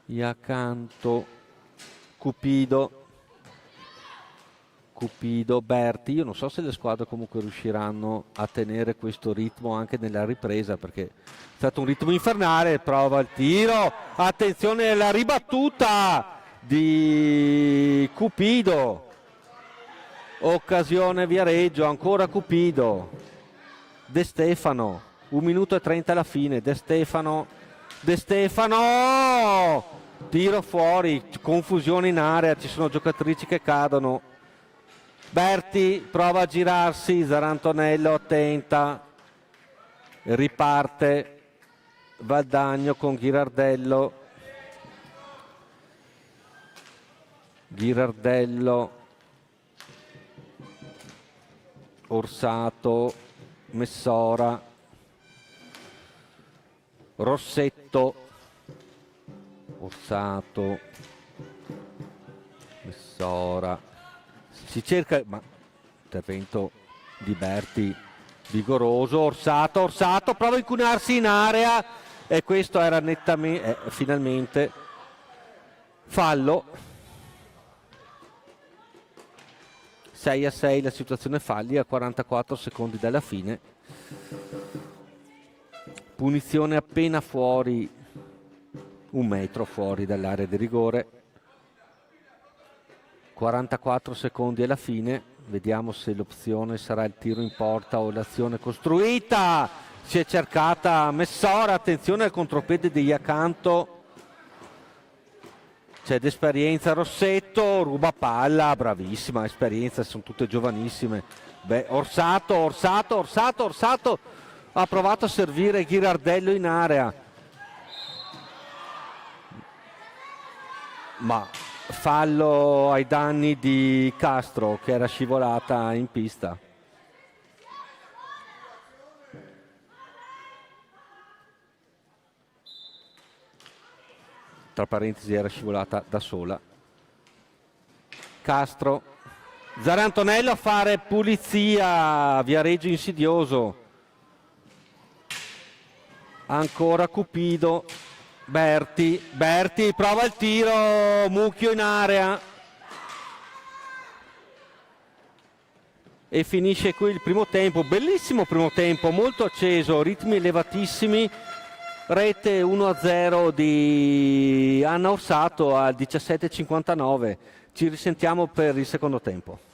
Iacanto, Cupido, Berti. Io non so se le squadre comunque riusciranno a tenere questo ritmo anche nella ripresa, perché è stato un ritmo infernale. Prova il tiro, attenzione alla ribattuta di Cupido, occasione Viareggio, ancora Cupido, De Stefano, 1 minuto e 30 alla fine, De Stefano, tiro fuori, confusione in area, ci sono giocatrici che cadono. Berti prova a girarsi, Zarantonello tenta, riparte Valdagno con Ghirardello, Orsato, Messora, Rossetto, Orsato, Messora, si cerca, ma intervento di Berti vigoroso, Orsato prova a incunarsi in area e questo era nettamente, finalmente fallo. 6-6 la situazione, falli a 44 secondi dalla fine, punizione appena fuori, 1 metro fuori dall'area di rigore. 44 secondi alla fine, vediamo se l'opzione sarà il tiro in porta o l'azione costruita. Si è cercata Messora, attenzione al contropiede di Iacanto, c'è d'esperienza Rossetto, ruba palla, bravissima, esperienza, sono tutte giovanissime. Orsato ha provato a servire Ghirardello in area, ma fallo ai danni di Castro che era scivolata in pista. Tra parentesi era scivolata da sola. Castro, Zarantonello a fare pulizia, Viareggio insidioso, ancora Cupido, Berti prova il tiro, Mucchio in area e finisce qui il primo tempo. Bellissimo primo tempo, molto acceso, ritmi elevatissimi. Rete 1-0 di Anna Orsato al 17:59. Ci risentiamo per il secondo tempo.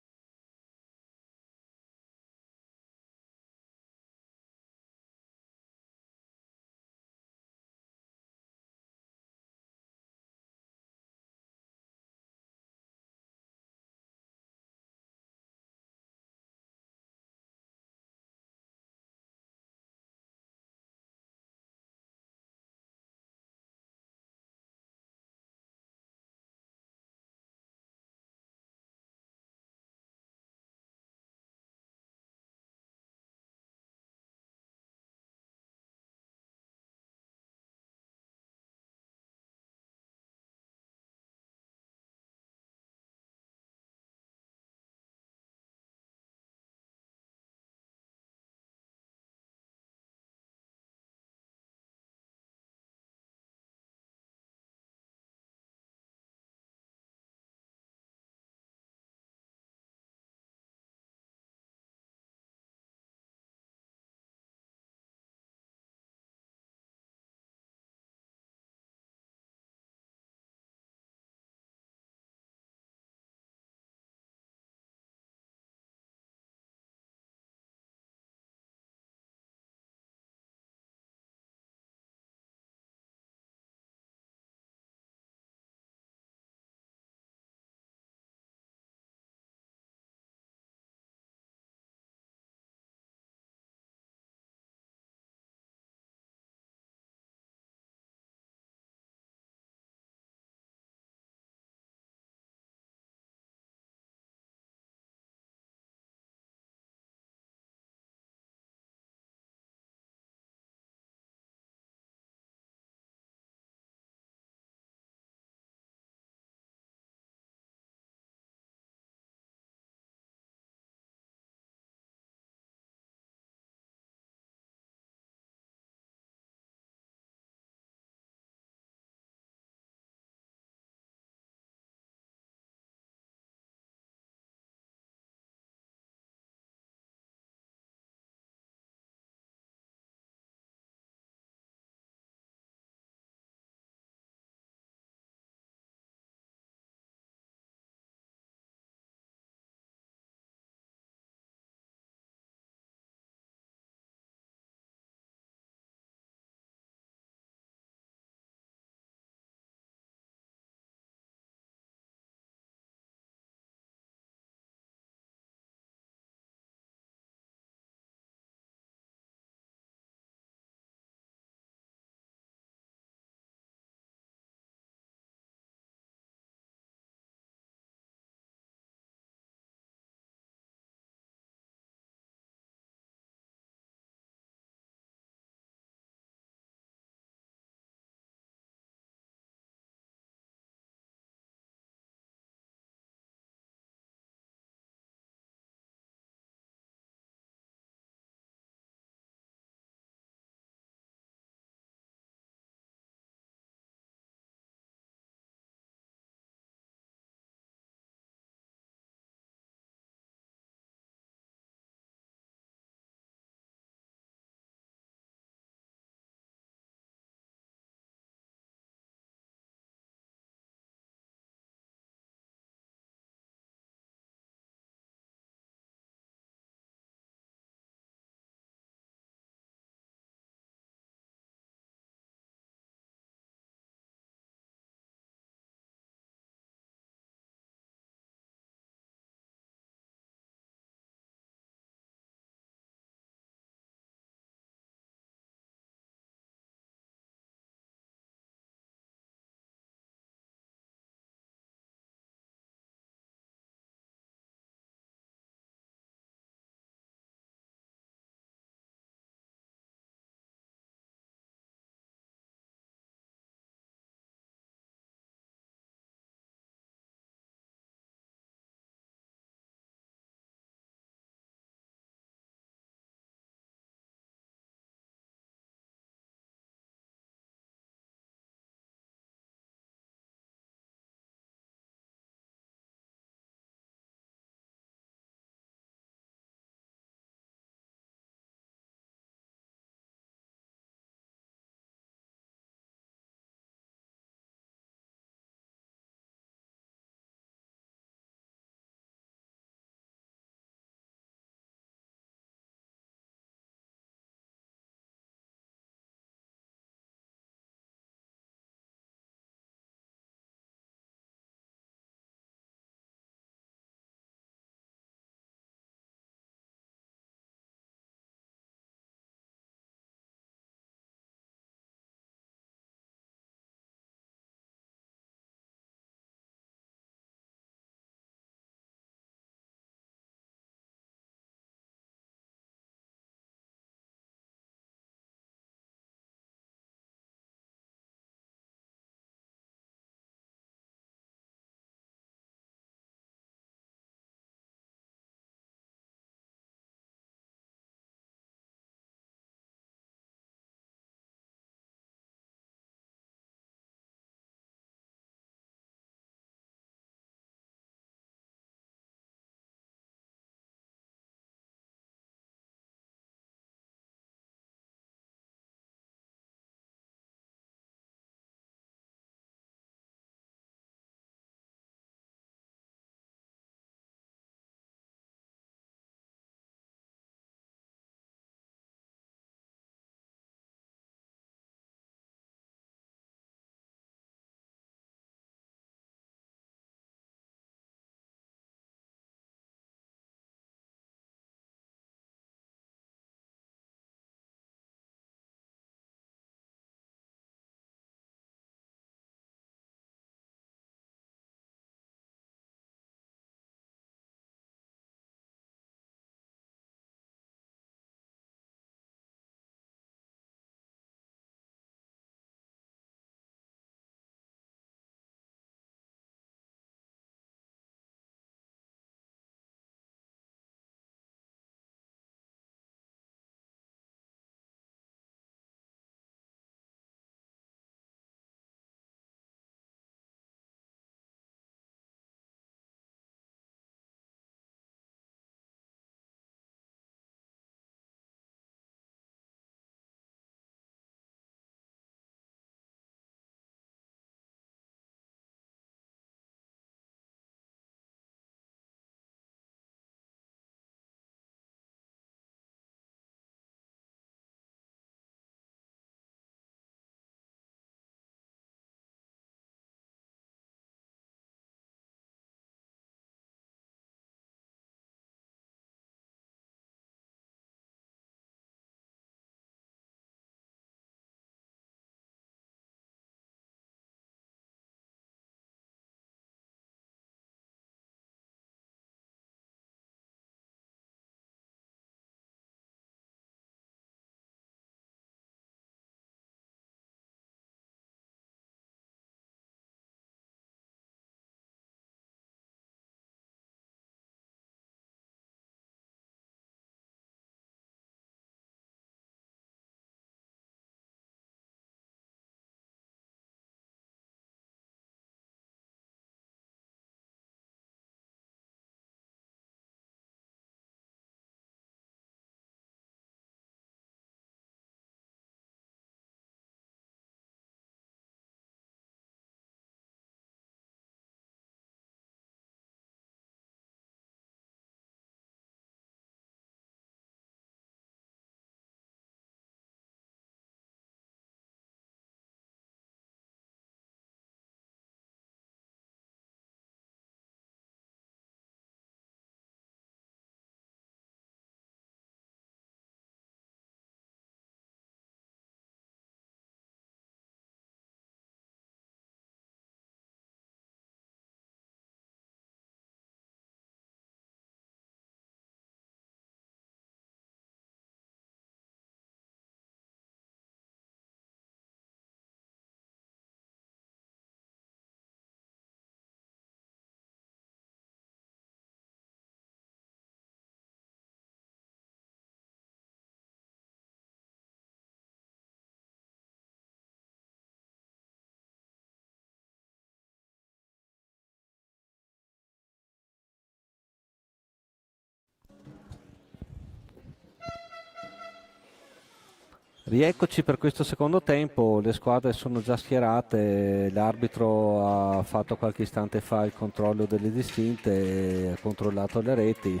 Rieccoci per questo secondo tempo, le squadre sono già schierate, l'arbitro ha fatto qualche istante fa il controllo delle distinte, ha controllato le reti,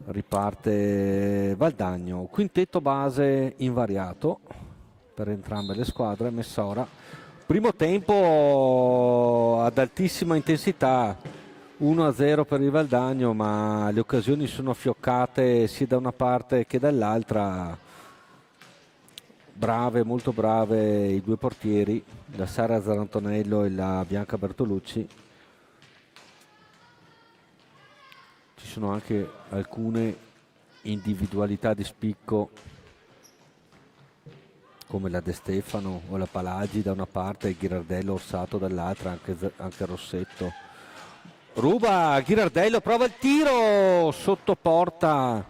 riparte Valdagno, quintetto base invariato per entrambe le squadre, Messora. Primo tempo ad altissima intensità, 1-0 per il Valdagno, ma le occasioni sono fioccate sia da una parte che dall'altra. Brave, molto brave i due portieri, la Sara Zarantonello e la Bianca Bertolucci. Ci sono anche alcune individualità di spicco come la De Stefano o la Palagi da una parte e Ghirardello Orsato dall'altra, anche Rossetto. Ruba Ghirardello, prova il tiro sotto porta,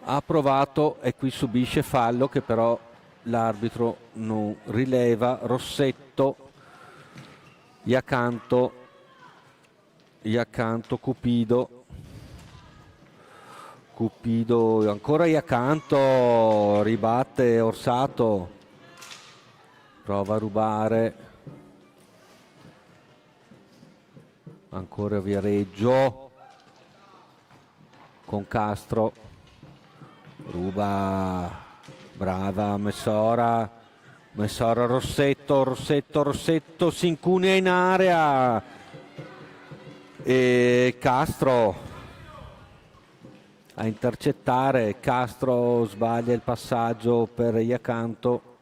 ha provato e qui subisce fallo che però l'arbitro non rileva. Rossetto, Iacanto, Cupido, ancora Iacanto, ribatte Orsato, prova a rubare. Ancora Viareggio con Castro, ruba, brava Messora, Rossetto si incunea in area e Castro a intercettare, Castro sbaglia il passaggio per Iacanto,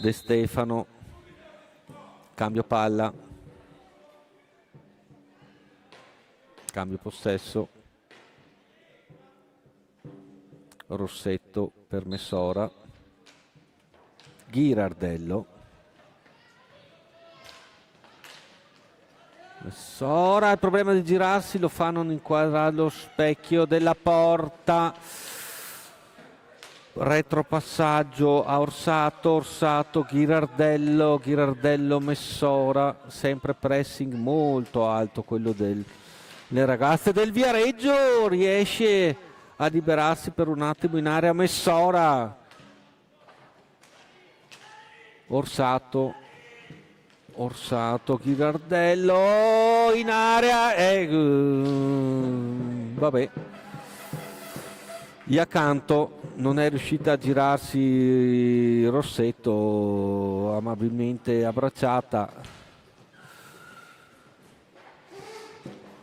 De Stefano, cambio palla. Cambio possesso, Rossetto per Messora, Ghirardello, Messora, il problema di girarsi lo fa non inquadrare lo specchio della porta, retropassaggio a Orsato, Ghirardello, Messora, sempre pressing molto alto quello le ragazze del Viareggio, riesce a liberarsi per un attimo in area Messora, Orsato, Ghirardello in area e vabbè, Iacanto non è riuscita a girarsi, Rossetto amabilmente abbracciata.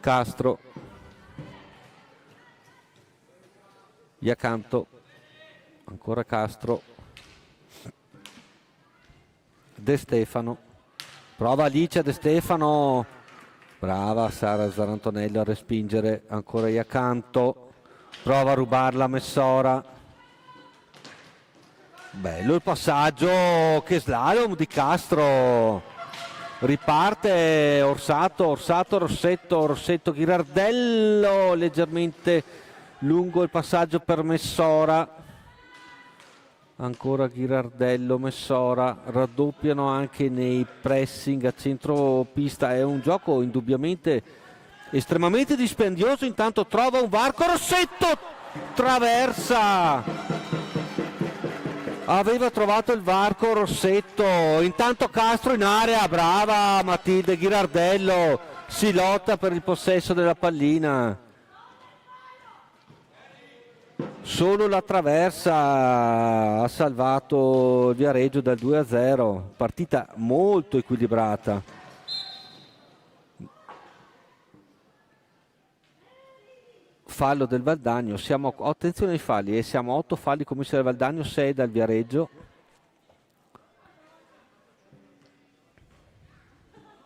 Castro, Iacanto, ancora Castro, De Stefano, prova Alicia De Stefano, brava Sara Zarantonello a respingere, ancora Iacanto, prova a rubarla Messora, bello il passaggio, che slalom di Castro. Riparte Orsato, Rossetto, Ghirardello, leggermente lungo il passaggio per Messora. Ancora Ghirardello, Messora, raddoppiano anche nei pressing a centro pista. È un gioco indubbiamente estremamente dispendioso. Intanto trova un varco, Rossetto traversa. Aveva trovato il varco Rossetto, intanto Castro in area, brava Matilde Ghirardello, si lotta per il possesso della pallina. Solo la traversa ha salvato il Viareggio dal 2-0, partita molto equilibrata. Fallo del Valdagno, attenzione ai falli, siamo 8 falli commessi dal Valdagno, 6 dal Viareggio.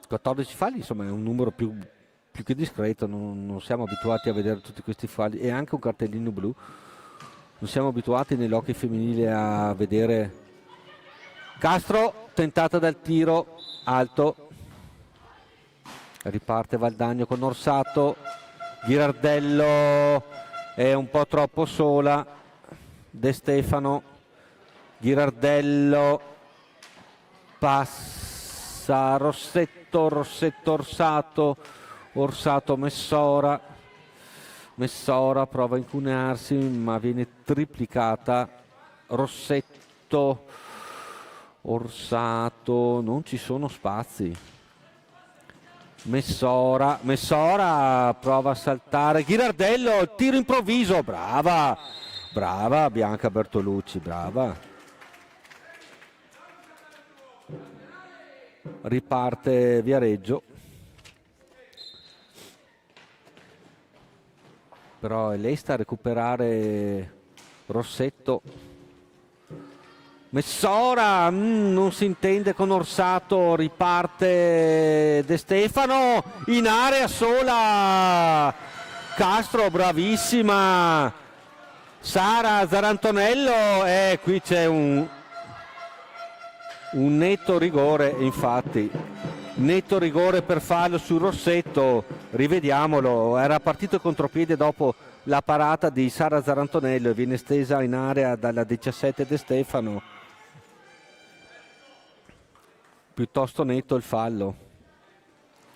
14 falli, insomma è un numero più che discreto, non siamo abituati a vedere tutti questi falli, e anche un cartellino blu, non siamo abituati nell'hockey femminile a vedere. Castro, tentata dal tiro alto, riparte Valdagno con Orsato, Ghirardello è un po' troppo sola, De Stefano, Ghirardello passa, Rossetto, Orsato, Messora, Messora prova a incunearsi ma viene triplicata. Rossetto, Orsato, non ci sono spazi. Messora prova a saltare. Ghirardello, tiro improvviso, brava Bianca Bertolucci, brava. Riparte Viareggio. Però è lei sta a recuperare Rossetto. Messora non si intende con Orsato, riparte De Stefano in area sola. Castro, bravissima. Sara Zarantonello, qui c'è un netto rigore, infatti. Netto rigore per fallo su Rossetto, rivediamolo, era partito contropiede dopo la parata di Sara Zarantonello e viene stesa in area dalla 17 De Stefano. Piuttosto netto il fallo,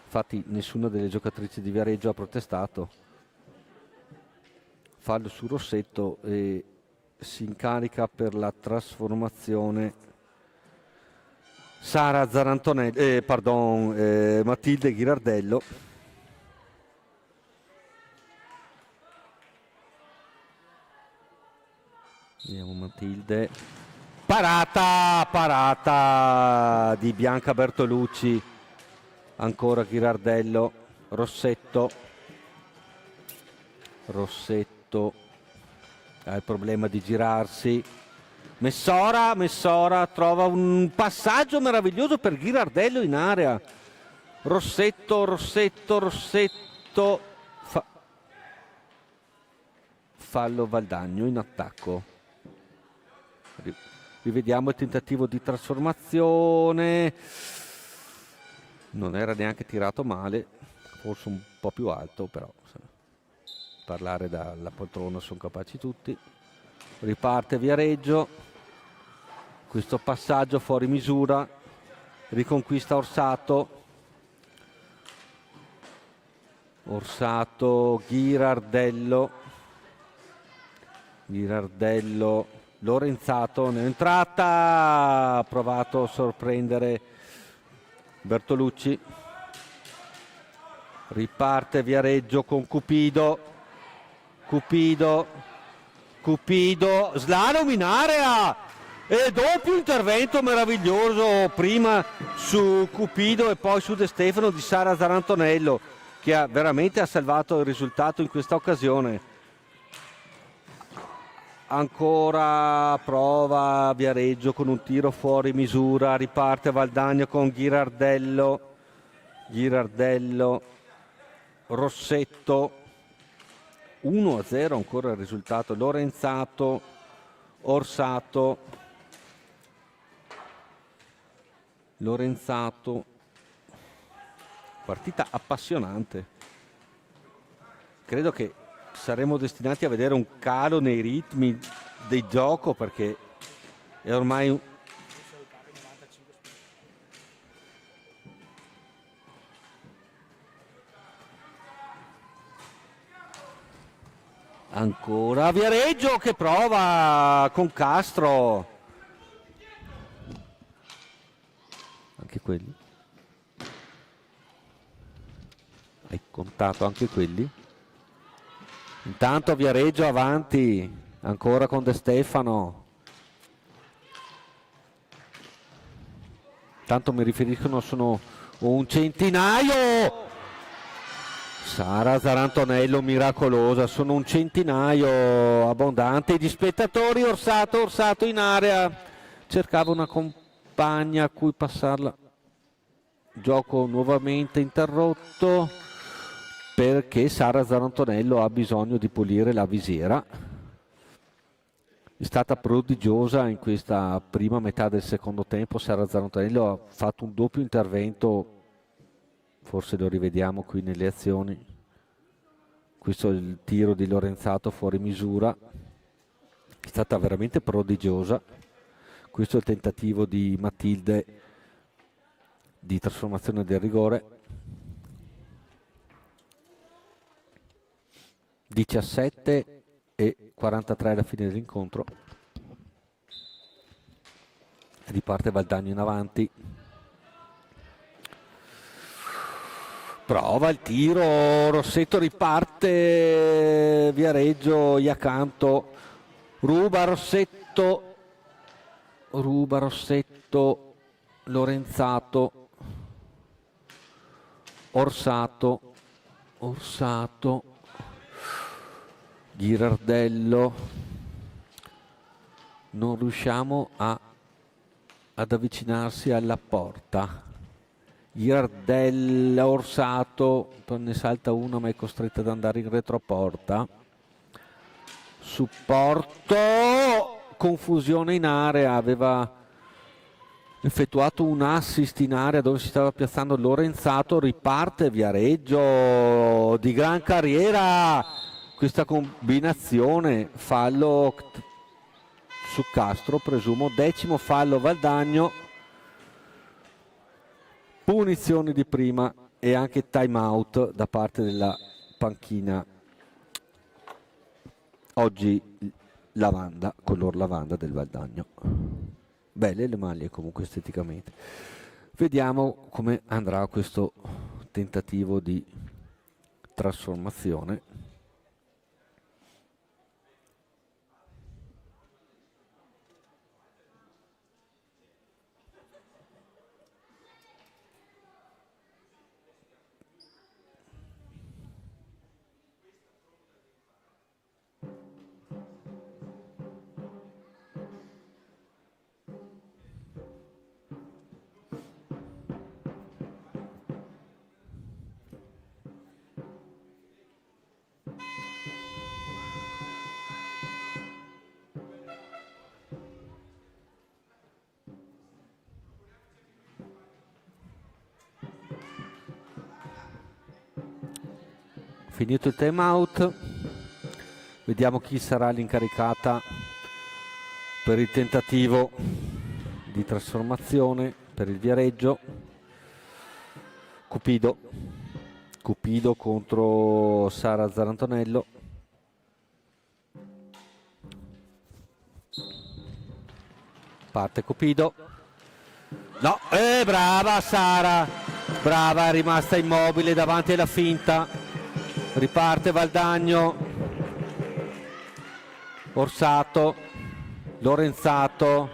infatti nessuna delle giocatrici di Viareggio ha protestato. Fallo su Rossetto e si incarica per la trasformazione Sara Zarantonello, Matilde Ghirardello. Vediamo Matilde. Parata di Bianca Bertolucci. Ancora Ghirardello. Rossetto ha il problema di girarsi. Messora trova un passaggio meraviglioso per Ghirardello in area. Rossetto. Fallo Valdagno in attacco. Rivediamo il tentativo di trasformazione. Non era neanche tirato male, forse un po' più alto, però parlare dalla poltrona sono capaci tutti. Riparte Viareggio. Questo passaggio fuori misura, riconquista Orsato, Ghirardello, Lorenzato, nell'entrata, ha provato a sorprendere Bertolucci, riparte Viareggio con Cupido, slalom in area! E doppio intervento meraviglioso prima su Cupido e poi su De Stefano di Sara Zarantonello, che veramente ha salvato il risultato in questa occasione. Ancora prova Viareggio con un tiro fuori misura, riparte Valdagno con Ghirardello, Rossetto, 1-0 ancora il risultato. Lorenzato, partita appassionante. Credo che saremo destinati a vedere un calo nei ritmi del gioco, perché è ormai ancora Viareggio che prova con Castro. Anche quelli? Hai contato anche quelli? Intanto Viareggio avanti, ancora con De Stefano. Tanto mi riferiscono, sono un centinaio. Sara Zarantonello miracolosa, sono un centinaio abbondante di spettatori. Orsato in area, cercava una compagna a cui passarla. Gioco nuovamente interrotto perché Sara Zarantonello ha bisogno di pulire la visiera. È stata prodigiosa in questa prima metà del secondo tempo. Sara Zarantonello ha fatto un doppio intervento, forse lo rivediamo qui nelle azioni. Questo è il tiro di Lorenzato fuori misura, è stata veramente prodigiosa. Questo è il tentativo di Matilde di trasformazione del rigore. 17:43 alla fine dell'incontro. Riparte Valdagno in avanti. Prova il tiro, Rossetto riparte, Viareggio, Iacanto, ruba Rossetto, Lorenzato, Orsato, Ghirardello. Non riusciamo ad avvicinarsi alla porta. Ghirardello, Orsato, ne salta uno ma è costretto ad andare in retroporta. Supporto, confusione in area, aveva effettuato un assist in area dove si stava piazzando Lorenzato, riparte Viareggio, di gran carriera questa combinazione, fallo su Castro, presumo, 10° fallo Valdagno, punizioni di prima e anche time out da parte della panchina. Oggi lavanda, color lavanda del Valdagno. Belle le maglie comunque esteticamente. Vediamo come andrà questo tentativo di trasformazione. Finito il time out, vediamo chi sarà l'incaricata per il tentativo di trasformazione per il Viareggio. Cupido contro Sara Zarantonello. Parte Cupido, no, brava Sara, brava, è rimasta immobile davanti alla finta. Riparte Valdagno, Orsato, Lorenzato,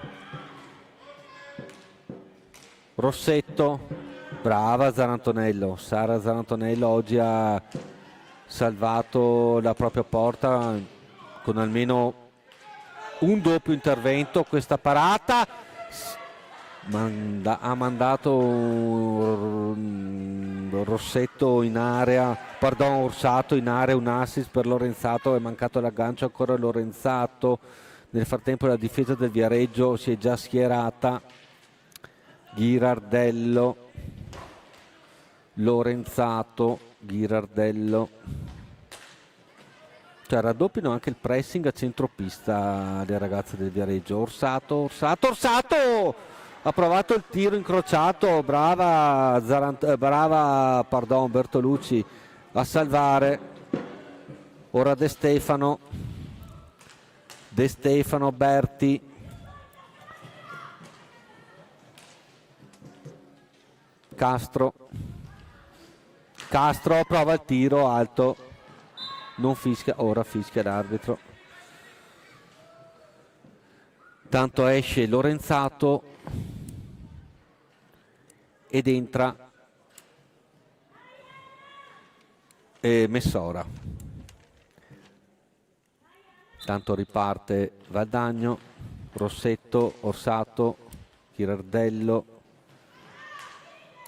Rossetto, brava Zarantonello. Sara Zarantonello oggi ha salvato la propria porta con almeno un doppio intervento. Questa parata ha mandato Rossetto in area, Orsato in area, un assist per Lorenzato, è mancato l'aggancio ancora Lorenzato. Nel frattempo la difesa del Viareggio si è già schierata. Ghirardello, Lorenzato, Ghirardello, cioè raddoppiano anche il pressing a centropista le ragazze del Viareggio. Orsato, ha provato il tiro incrociato, brava Bertolucci a salvare. Ora De Stefano, Berti, Castro prova il tiro alto, non fischia, ora fischia l'arbitro. Tanto esce Lorenzato ed entra Messora. Tanto riparte Valdagno, Rossetto, Orsato, Ghirardello,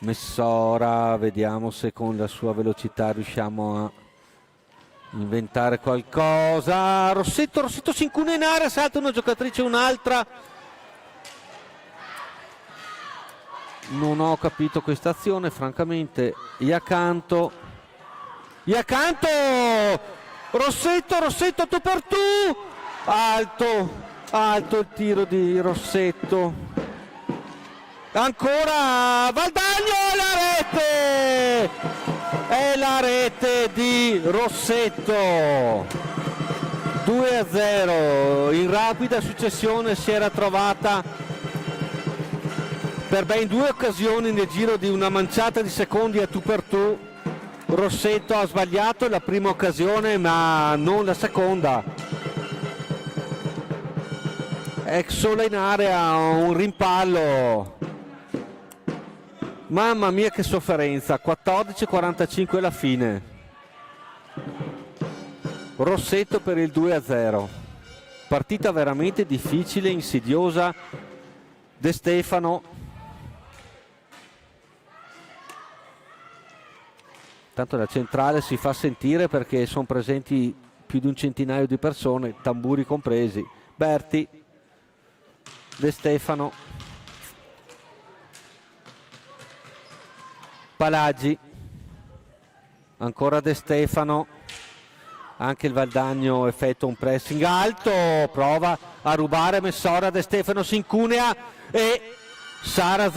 Messora. Vediamo se con la sua velocità riusciamo a inventare qualcosa. Rossetto si incuna in area, salta una giocatrice, un'altra. Non ho capito questa azione, francamente. Iacanto, Rossetto tu per tu, alto il tiro di Rossetto, ancora Valdagno, e la rete rete di Rossetto, 2-0. In rapida successione si era trovata per ben 2 occasioni nel giro di una manciata di secondi a tu per tu. Rossetto ha sbagliato la prima occasione ma non la seconda. Exola in area, un rimpallo. Mamma mia che sofferenza, 14:45 la fine. Rossetto per il 2-0. Partita veramente difficile, insidiosa. De Stefano. Tanto la centrale si fa sentire perché sono presenti più di un centinaio di persone, tamburi compresi. Berti, De Stefano, Palagi, ancora De Stefano, anche il Valdagno effettua un pressing alto, prova a rubare Messora, De Stefano si incunea e Sara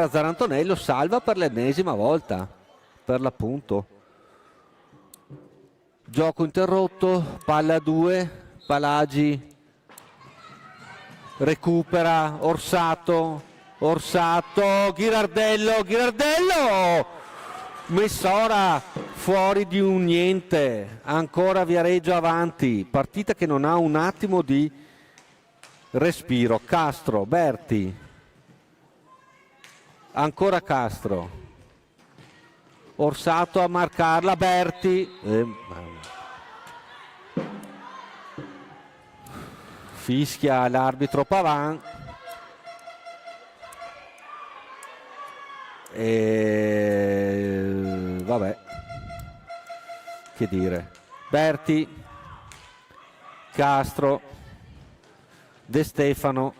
Zarantonello salva per l'ennesima volta, per l'appunto. Gioco interrotto, palla 2, Palagi recupera, Orsato, Ghirardello, Messora fuori di un niente, ancora Viareggio avanti, partita che non ha un attimo di respiro. Castro, Berti, ancora Castro, Orsato a marcarla, Berti, fischia l'arbitro Pavan e vabbè, che dire. Berti, Castro, De Stefano,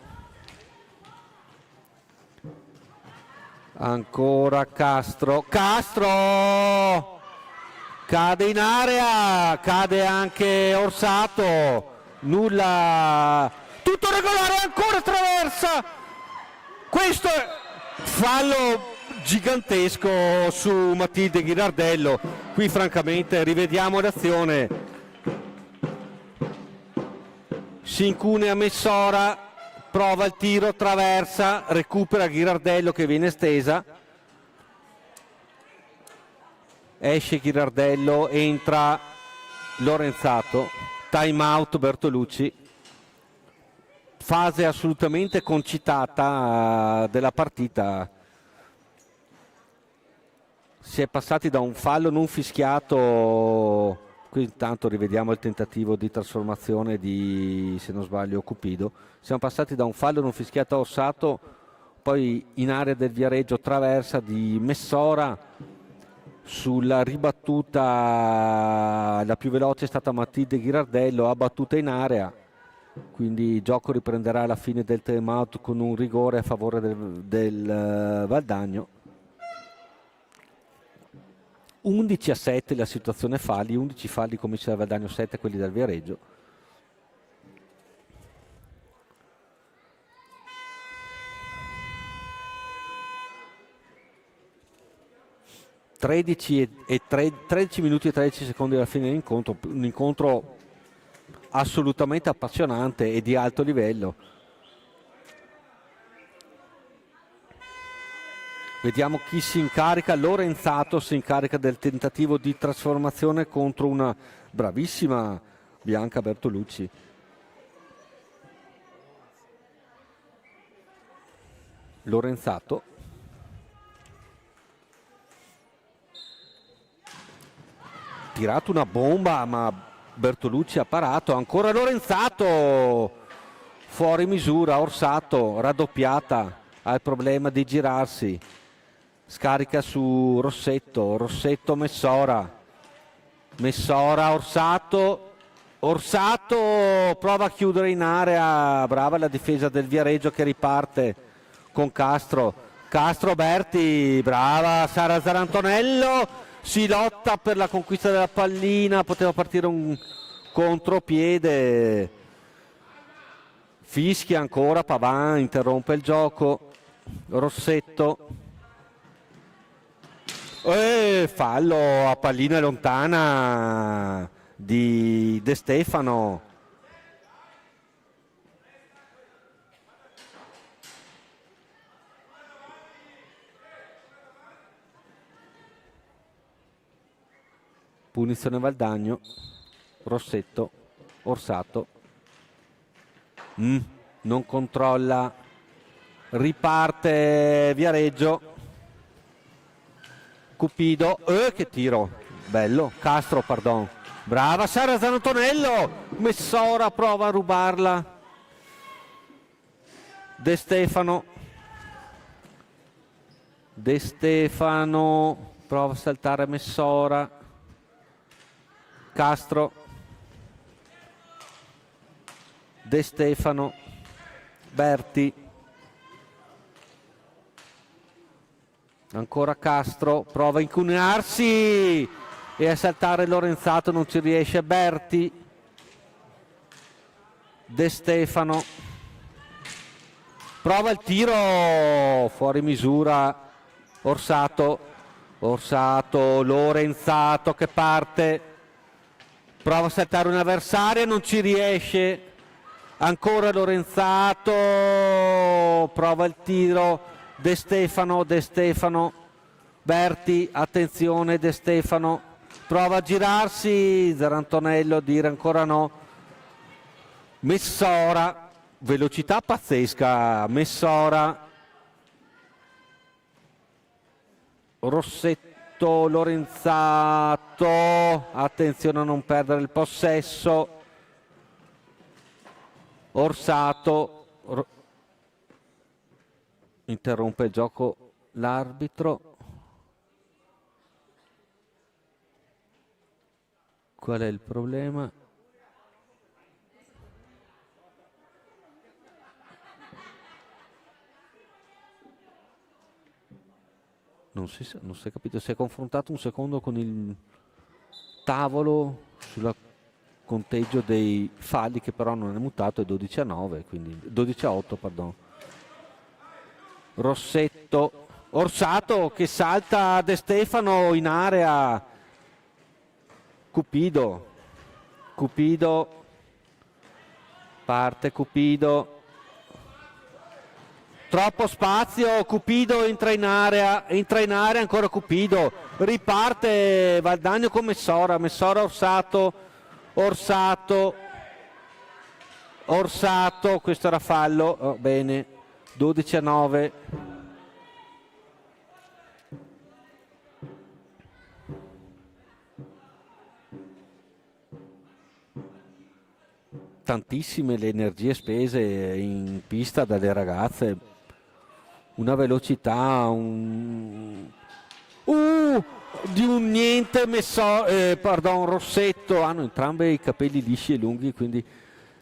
ancora Castro, cade in area, cade anche Orsato, nulla, tutto regolare, ancora traversa, questo è fallo gigantesco su Matilde Ghirardello. Qui francamente rivediamo l'azione, si incunea Messora, prova il tiro, traversa, recupera Ghirardello che viene stesa, esce Ghirardello, entra Lorenzato, time out Bertolucci, fase assolutamente concitata della partita. Si è passati da un fallo non fischiato, qui intanto rivediamo il tentativo di trasformazione di, se non sbaglio, Cupido. Siamo passati da un fallo non fischiato a Orsato, poi in area del Viareggio traversa di Messora, sulla ribattuta la più veloce è stata Matilde Ghirardello, ha battuta in area, quindi il gioco riprenderà alla fine del time out con un rigore a favore del Valdagno. 11-7 la situazione falli, 11 falli commessi dal Valdagno, 7 quelli del Viareggio. (13 minuti e 13 secondi alla fine dell'incontro), un incontro assolutamente appassionante e di alto livello. Vediamo chi si incarica. Lorenzato si incarica del tentativo di trasformazione contro una bravissima Bianca Bertolucci. Lorenzato, tirato una bomba ma Bertolucci ha parato, ancora Lorenzato fuori misura, Orsato raddoppiata, ha il problema di girarsi, scarica su Rossetto, Messora, Orsato prova a chiudere in area, brava la difesa del Viareggio che riparte con Castro, Berti, brava Sara Zarantonello, si lotta per la conquista della pallina, poteva partire un contropiede, fischia ancora, Pavan interrompe il gioco, Rossetto, Fallo a pallina lontana di De Stefano. Punizione Valdagno, Rossetto, Orsato, non controlla, riparte Viareggio, Cupido, che tiro, bello, Castro, pardon, brava Sara Zantonello, Messora prova a rubarla, De Stefano prova a saltare Messora, Castro, De Stefano, Berti, ancora Castro, prova a incunearsi e a saltare Lorenzato, non ci riesce, Berti, De Stefano, prova il tiro, fuori misura, Orsato, Lorenzato che parte, prova a saltare un avversario, non ci riesce, ancora Lorenzato, prova il tiro, De Stefano, Berti, attenzione De Stefano, prova a girarsi, Zarantonello dire ancora no, Messora, velocità pazzesca, Messora, Rossetto, Lorenzato, attenzione a non perdere il possesso, Orsato, interrompe il gioco l'arbitro, qual è il problema? Non si è capito, si è confrontato un secondo con il tavolo sul conteggio dei falli che però non è mutato, è 12-9, quindi 12-8, pardon. Rossetto, Orsato che salta De Stefano in area, Cupido, parte Cupido, troppo spazio, Cupido entra in area ancora Cupido, riparte Valdagno con Messora, Orsato, questo era fallo, bene, 12-9. Tantissime le energie spese in pista dalle ragazze, una velocità, di un niente Rossetto, hanno entrambi i capelli lisci e lunghi, quindi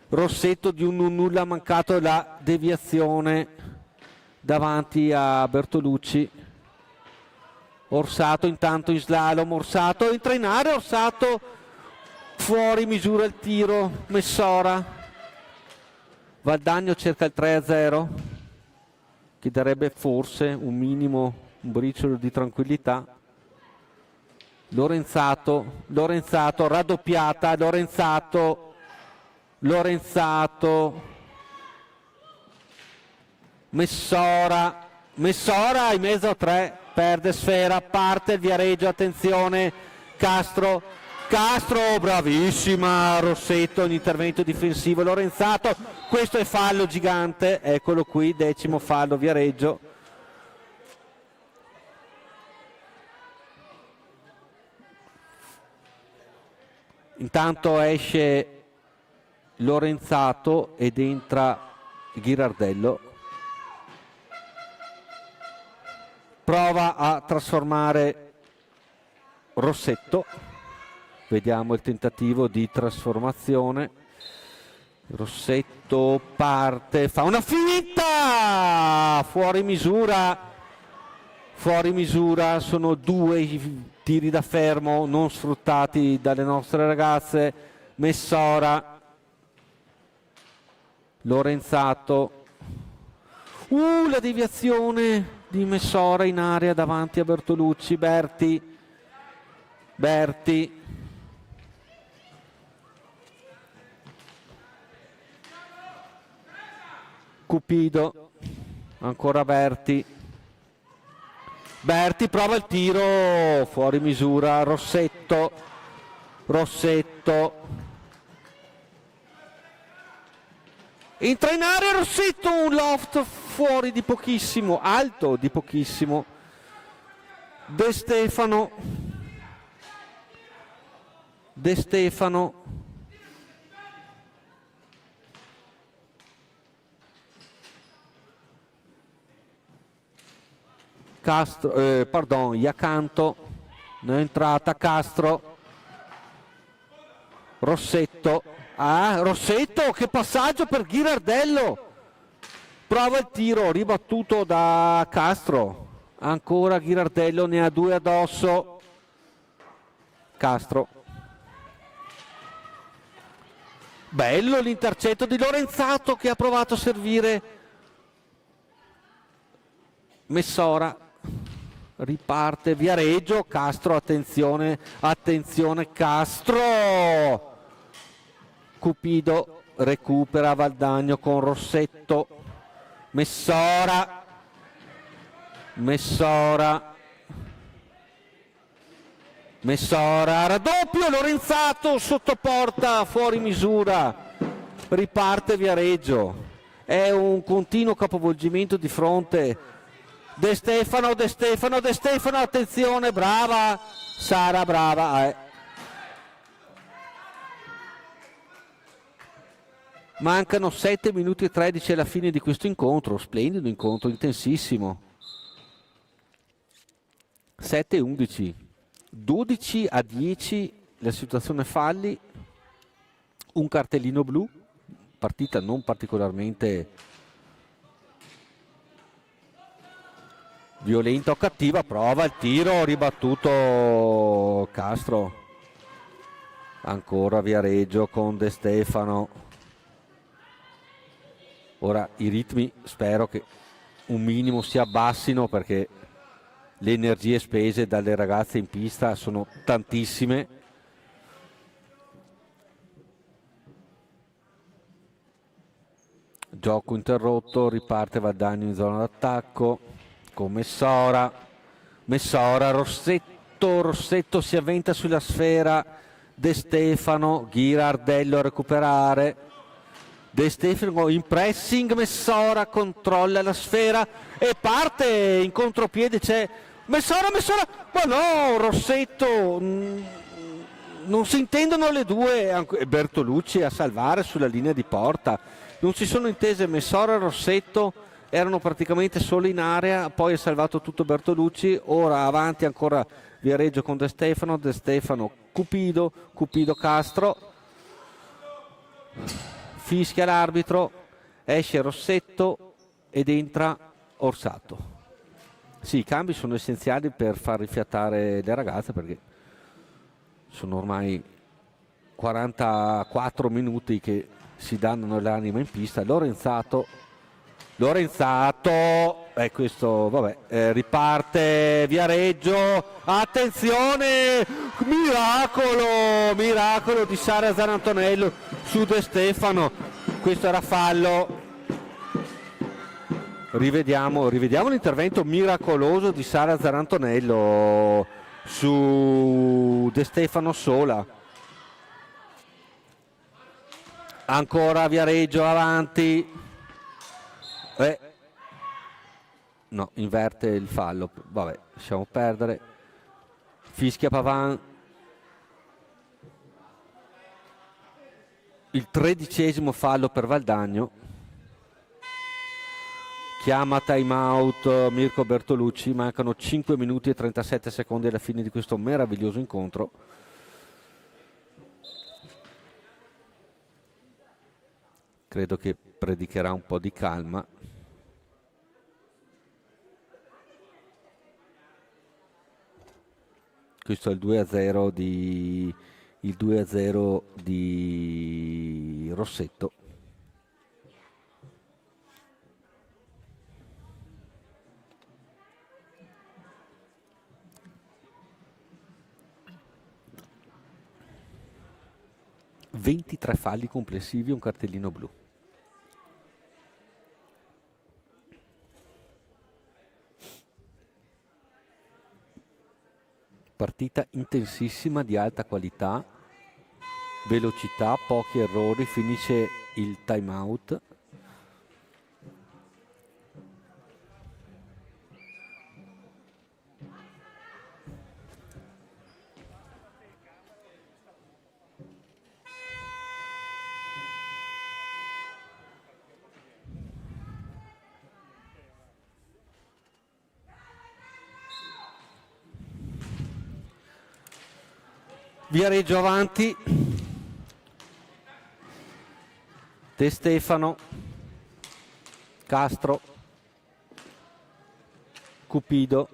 Rossetto di un nulla, mancato la deviazione davanti a Bertolucci. Orsato intanto in slalom, Orsato entra in area, Orsato fuori misura il tiro, Messora, Valdagno cerca il 3-0 che darebbe forse un minimo, un briciolo di tranquillità. Lorenzato, raddoppiata, Lorenzato, Messora in mezzo a 3, perde sfera, parte il Viareggio, attenzione, Castro, bravissima Rossetto, un intervento difensivo, Lorenzato, questo è fallo gigante, eccolo qui, 10° fallo Viareggio. Intanto esce Lorenzato ed entra Ghirardello, prova a trasformare Rossetto, vediamo il tentativo di trasformazione, Rossetto parte, fa una finta, fuori misura, sono 2 i tiri da fermo non sfruttati dalle nostre ragazze. Messora, Lorenzato, la deviazione di Messora in area davanti a Bertolucci. Berti. Cupido, ancora Berti. Berti prova il tiro, fuori misura. Rossetto. Entra in area Rossetto, un loft fuori di pochissimo, alto di pochissimo. De Stefano. Castro, Iacanto, non è entrata. Castro. Rossetto. Rossetto, che passaggio per Ghirardello. Prova il tiro, ribattuto da Castro. Ancora Ghirardello, ne ha 2 addosso. Castro. Bello l'intercetto di Lorenzato che ha provato a servire Messora. Riparte Viareggio. Castro, attenzione Castro. Cupido recupera Valdagno con Rossetto. Messora. Raddoppio. Lorenzato sotto porta, fuori misura. Riparte Viareggio. È un continuo capovolgimento di fronte. De Stefano, attenzione, brava Sara, brava. Mancano 7 minuti e 13 alla fine di questo incontro, splendido incontro, intensissimo. 7-11, 12-10 la situazione falli, un cartellino blu, partita non particolarmente violenta o cattiva. Prova il tiro, ribattuto Castro. Ancora Viareggio con De Stefano. Ora i ritmi spero che un minimo si abbassino, perché le energie spese dalle ragazze in pista sono tantissime. Gioco interrotto, riparte Valdagno in zona d'attacco con Messora. Rossetto si avventa sulla sfera. De Stefano, Ghirardello a recuperare. De Stefano in pressing, Messora controlla la sfera e parte in contropiede. C'è Messora, ma no, Rossetto, non si intendono le due. Bertolucci a salvare sulla linea di porta, non si sono intese. Messora e Rossetto erano praticamente solo in area, poi è salvato tutto Bertolucci. Ora avanti ancora Viareggio con De Stefano, Cupido Castro. Fischia l'arbitro, esce Rossetto ed entra Orsato. Sì, i cambi sono essenziali per far rifiatare le ragazze, perché sono ormai 44 minuti che si danno l'anima in pista. Lorenzato, questo vabbè, riparte Viareggio, attenzione, miracolo di Sara Zarantonello su De Stefano. Questo era fallo. Rivediamo l'intervento miracoloso di Sara Zarantonello su De Stefano sola. Ancora Viareggio avanti. No, inverte il fallo. Vabbè, lasciamo perdere. Fischia Pavan. Il 13° fallo per Valdagno. Chiama time out Mirko Bertolucci. Mancano 5 minuti e 37 secondi alla fine di questo meraviglioso incontro. Credo che predicherà un po' di calma. Questo è il 2-0 di Rossetto. 23 falli complessivi, un cartellino blu. Partita intensissima, di alta qualità, velocità, pochi errori, finisce il time out. Viareggio avanti, De Stefano, Castro, Cupido,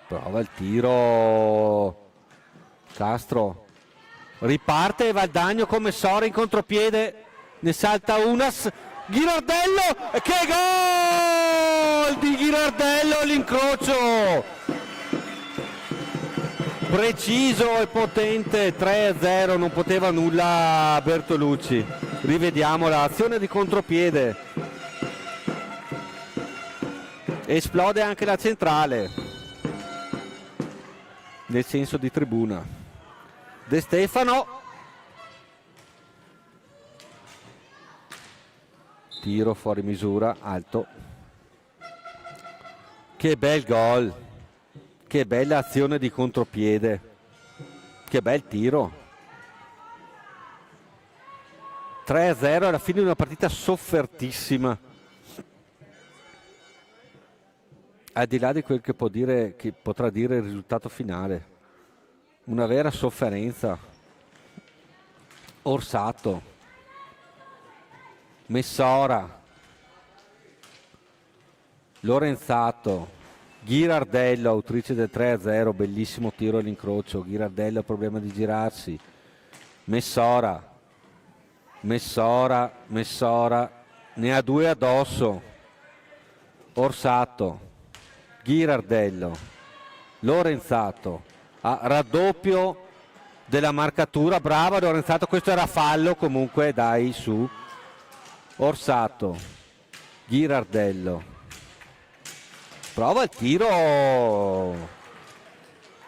prova il tiro, Castro, riparte Valdagno come Sora in contropiede, ne salta una, Ghirardello, che gol di Ghirardello, l'incrocio preciso e potente, 3-0, non poteva nulla Bertolucci. Rivediamo l'azione di contropiede, esplode anche la centrale nel senso di tribuna. De Stefano, tiro fuori misura, alto, che bel gol, che bella azione di contropiede, che bel tiro. 3-0 alla fine di una partita soffertissima, al di là di quel che potrà dire il risultato finale, una vera sofferenza. Orsato, Messora, Lorenzato, Ghirardello, autrice del 3-0, bellissimo tiro all'incrocio. Ghirardello ha problema di girarsi. Messora, ne ha due addosso. Orsato, Ghirardello, Lorenzato, raddoppio della marcatura, brava Lorenzato, questo era fallo comunque, dai, su. Orsato, Ghirardello, prova il tiro,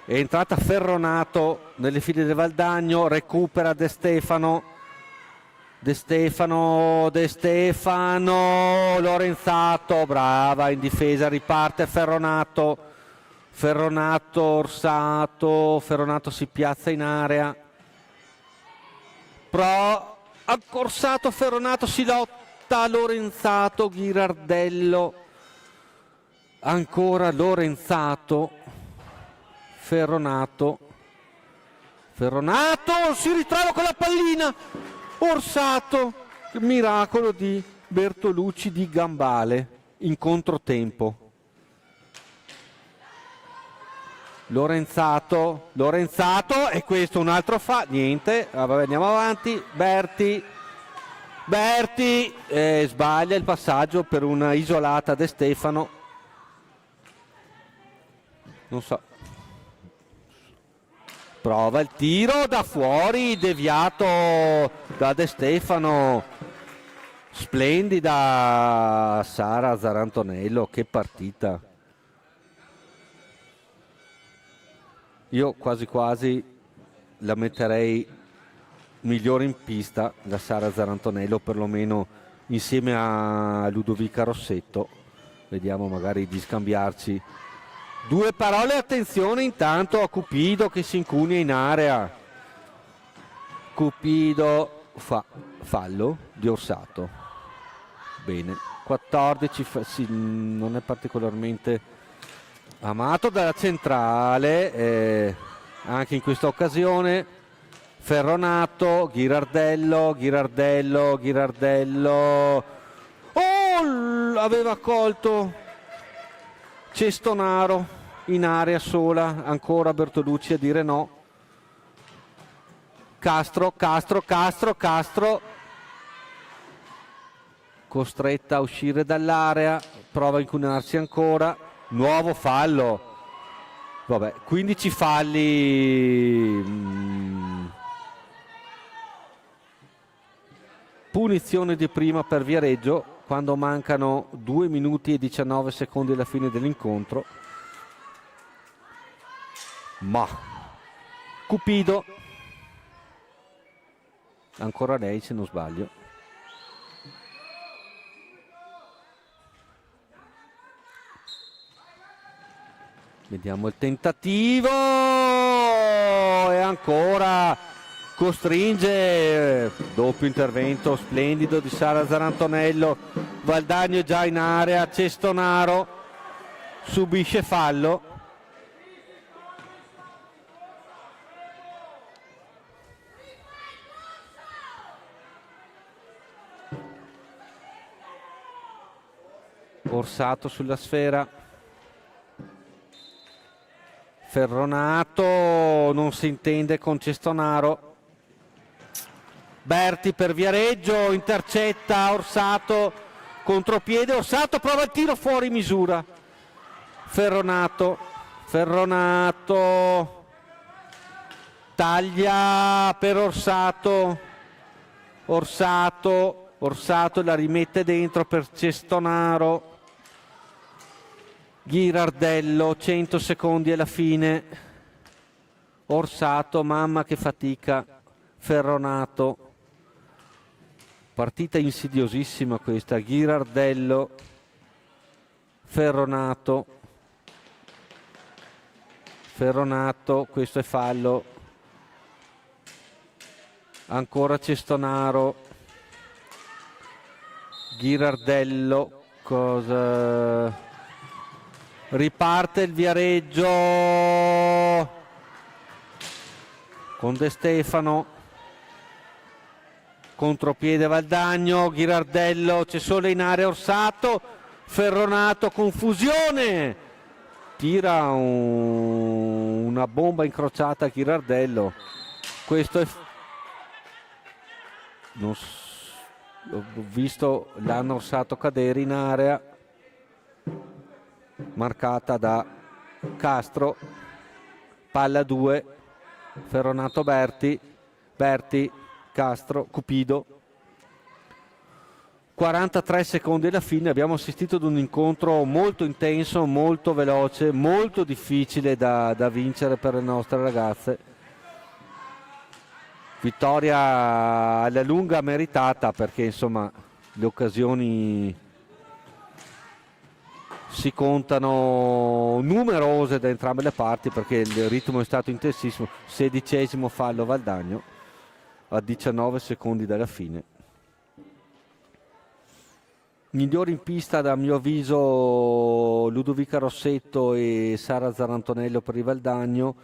è entrata Ferronato nelle file del Valdagno, recupera De Stefano, Lorenzato, brava in difesa, riparte Ferronato, Orsato, Ferronato si piazza in area, accorsato Ferronato, si lotta Lorenzato, Ghirardello, ancora Lorenzato, Ferronato, si ritrova con la pallina, Orsato, miracolo di Bertolucci di Gambale in controtempo. Lorenzato, e questo un altro niente, vabbè, andiamo avanti. Berti, sbaglia il passaggio per una isolata De Stefano, non so, prova il tiro da fuori, deviato da De Stefano, splendida Sara Zarantonello, che partita. Io quasi quasi la metterei migliore in pista, la Sara Zarantonello, perlomeno insieme a Ludovica Rossetto. Vediamo magari di scambiarci due parole. Attenzione intanto a Cupido che si incunia in area. Cupido fallo di Orsato. Bene, 14, sì, non è particolarmente amato dalla centrale, anche in questa occasione. Ferronato, Ghirardello, aveva colto Cestonaro in area sola, ancora Bertolucci a dire no. Castro, costretta a uscire dall'area, prova a incunarsi ancora, nuovo fallo Vabbè, 15 falli. Punizione di prima per Viareggio quando mancano 2 minuti e 19 secondi alla fine dell'incontro. Ma Cupido, ancora lei se non sbaglio. Vediamo il tentativo e ancora costringe, doppio intervento splendido di Sara Zarantonello. Valdagno è già in area, Cestonaro subisce fallo. Orsato sulla sfera, Ferronato non si intende con Cestonaro, Berti per Viareggio, intercetta Orsato, contropiede, Orsato prova il tiro fuori misura, Ferronato taglia per Orsato la rimette dentro per Cestonaro. Ghirardello, 100 secondi alla fine. Orsato, mamma che fatica. Ferronato. Partita insidiosissima questa. Ghirardello. Ferronato, questo è fallo. Ancora Cestonaro. Ghirardello, cosa... Riparte il Viareggio con De Stefano, contropiede Valdagno, Ghirardello, c'è solo in area Orsato, Ferronato, confusione, tira una bomba incrociata a Ghirardello. Questo è... ho visto l'hanno Orsato cadere in area, marcata da Castro. Palla 2, Ferronato, Berti, Castro, Cupido. 43 secondi alla fine. Abbiamo assistito ad un incontro molto intenso, molto veloce, molto difficile da vincere per le nostre ragazze. Vittoria alla lunga meritata, perché insomma le occasioni si contano numerose da entrambe le parti, perché il ritmo è stato intensissimo. 16° fallo Valdagno a 19 secondi dalla fine. Migliori in pista, da mio avviso, Ludovica Rossetto e Sara Zarantonello per il Valdagno,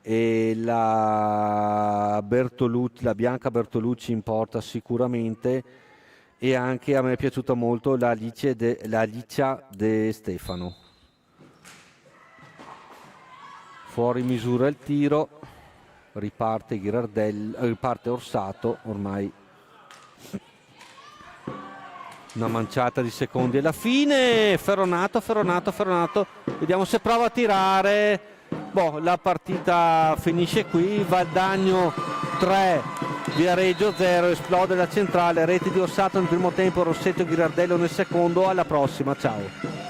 e la Bianca Bertolucci in porta sicuramente, e anche a me è piaciuta molto la Alicia De Stefano. Fuori misura il tiro, riparte Orsato, ormai una manciata di secondi alla fine. Ferronato, vediamo se prova a tirare. La partita finisce qui. Valdagno 3, Viareggio 0, esplode la centrale, rete di Orsato nel primo tempo, Rossetto e Ghirardello nel secondo. Alla prossima, ciao.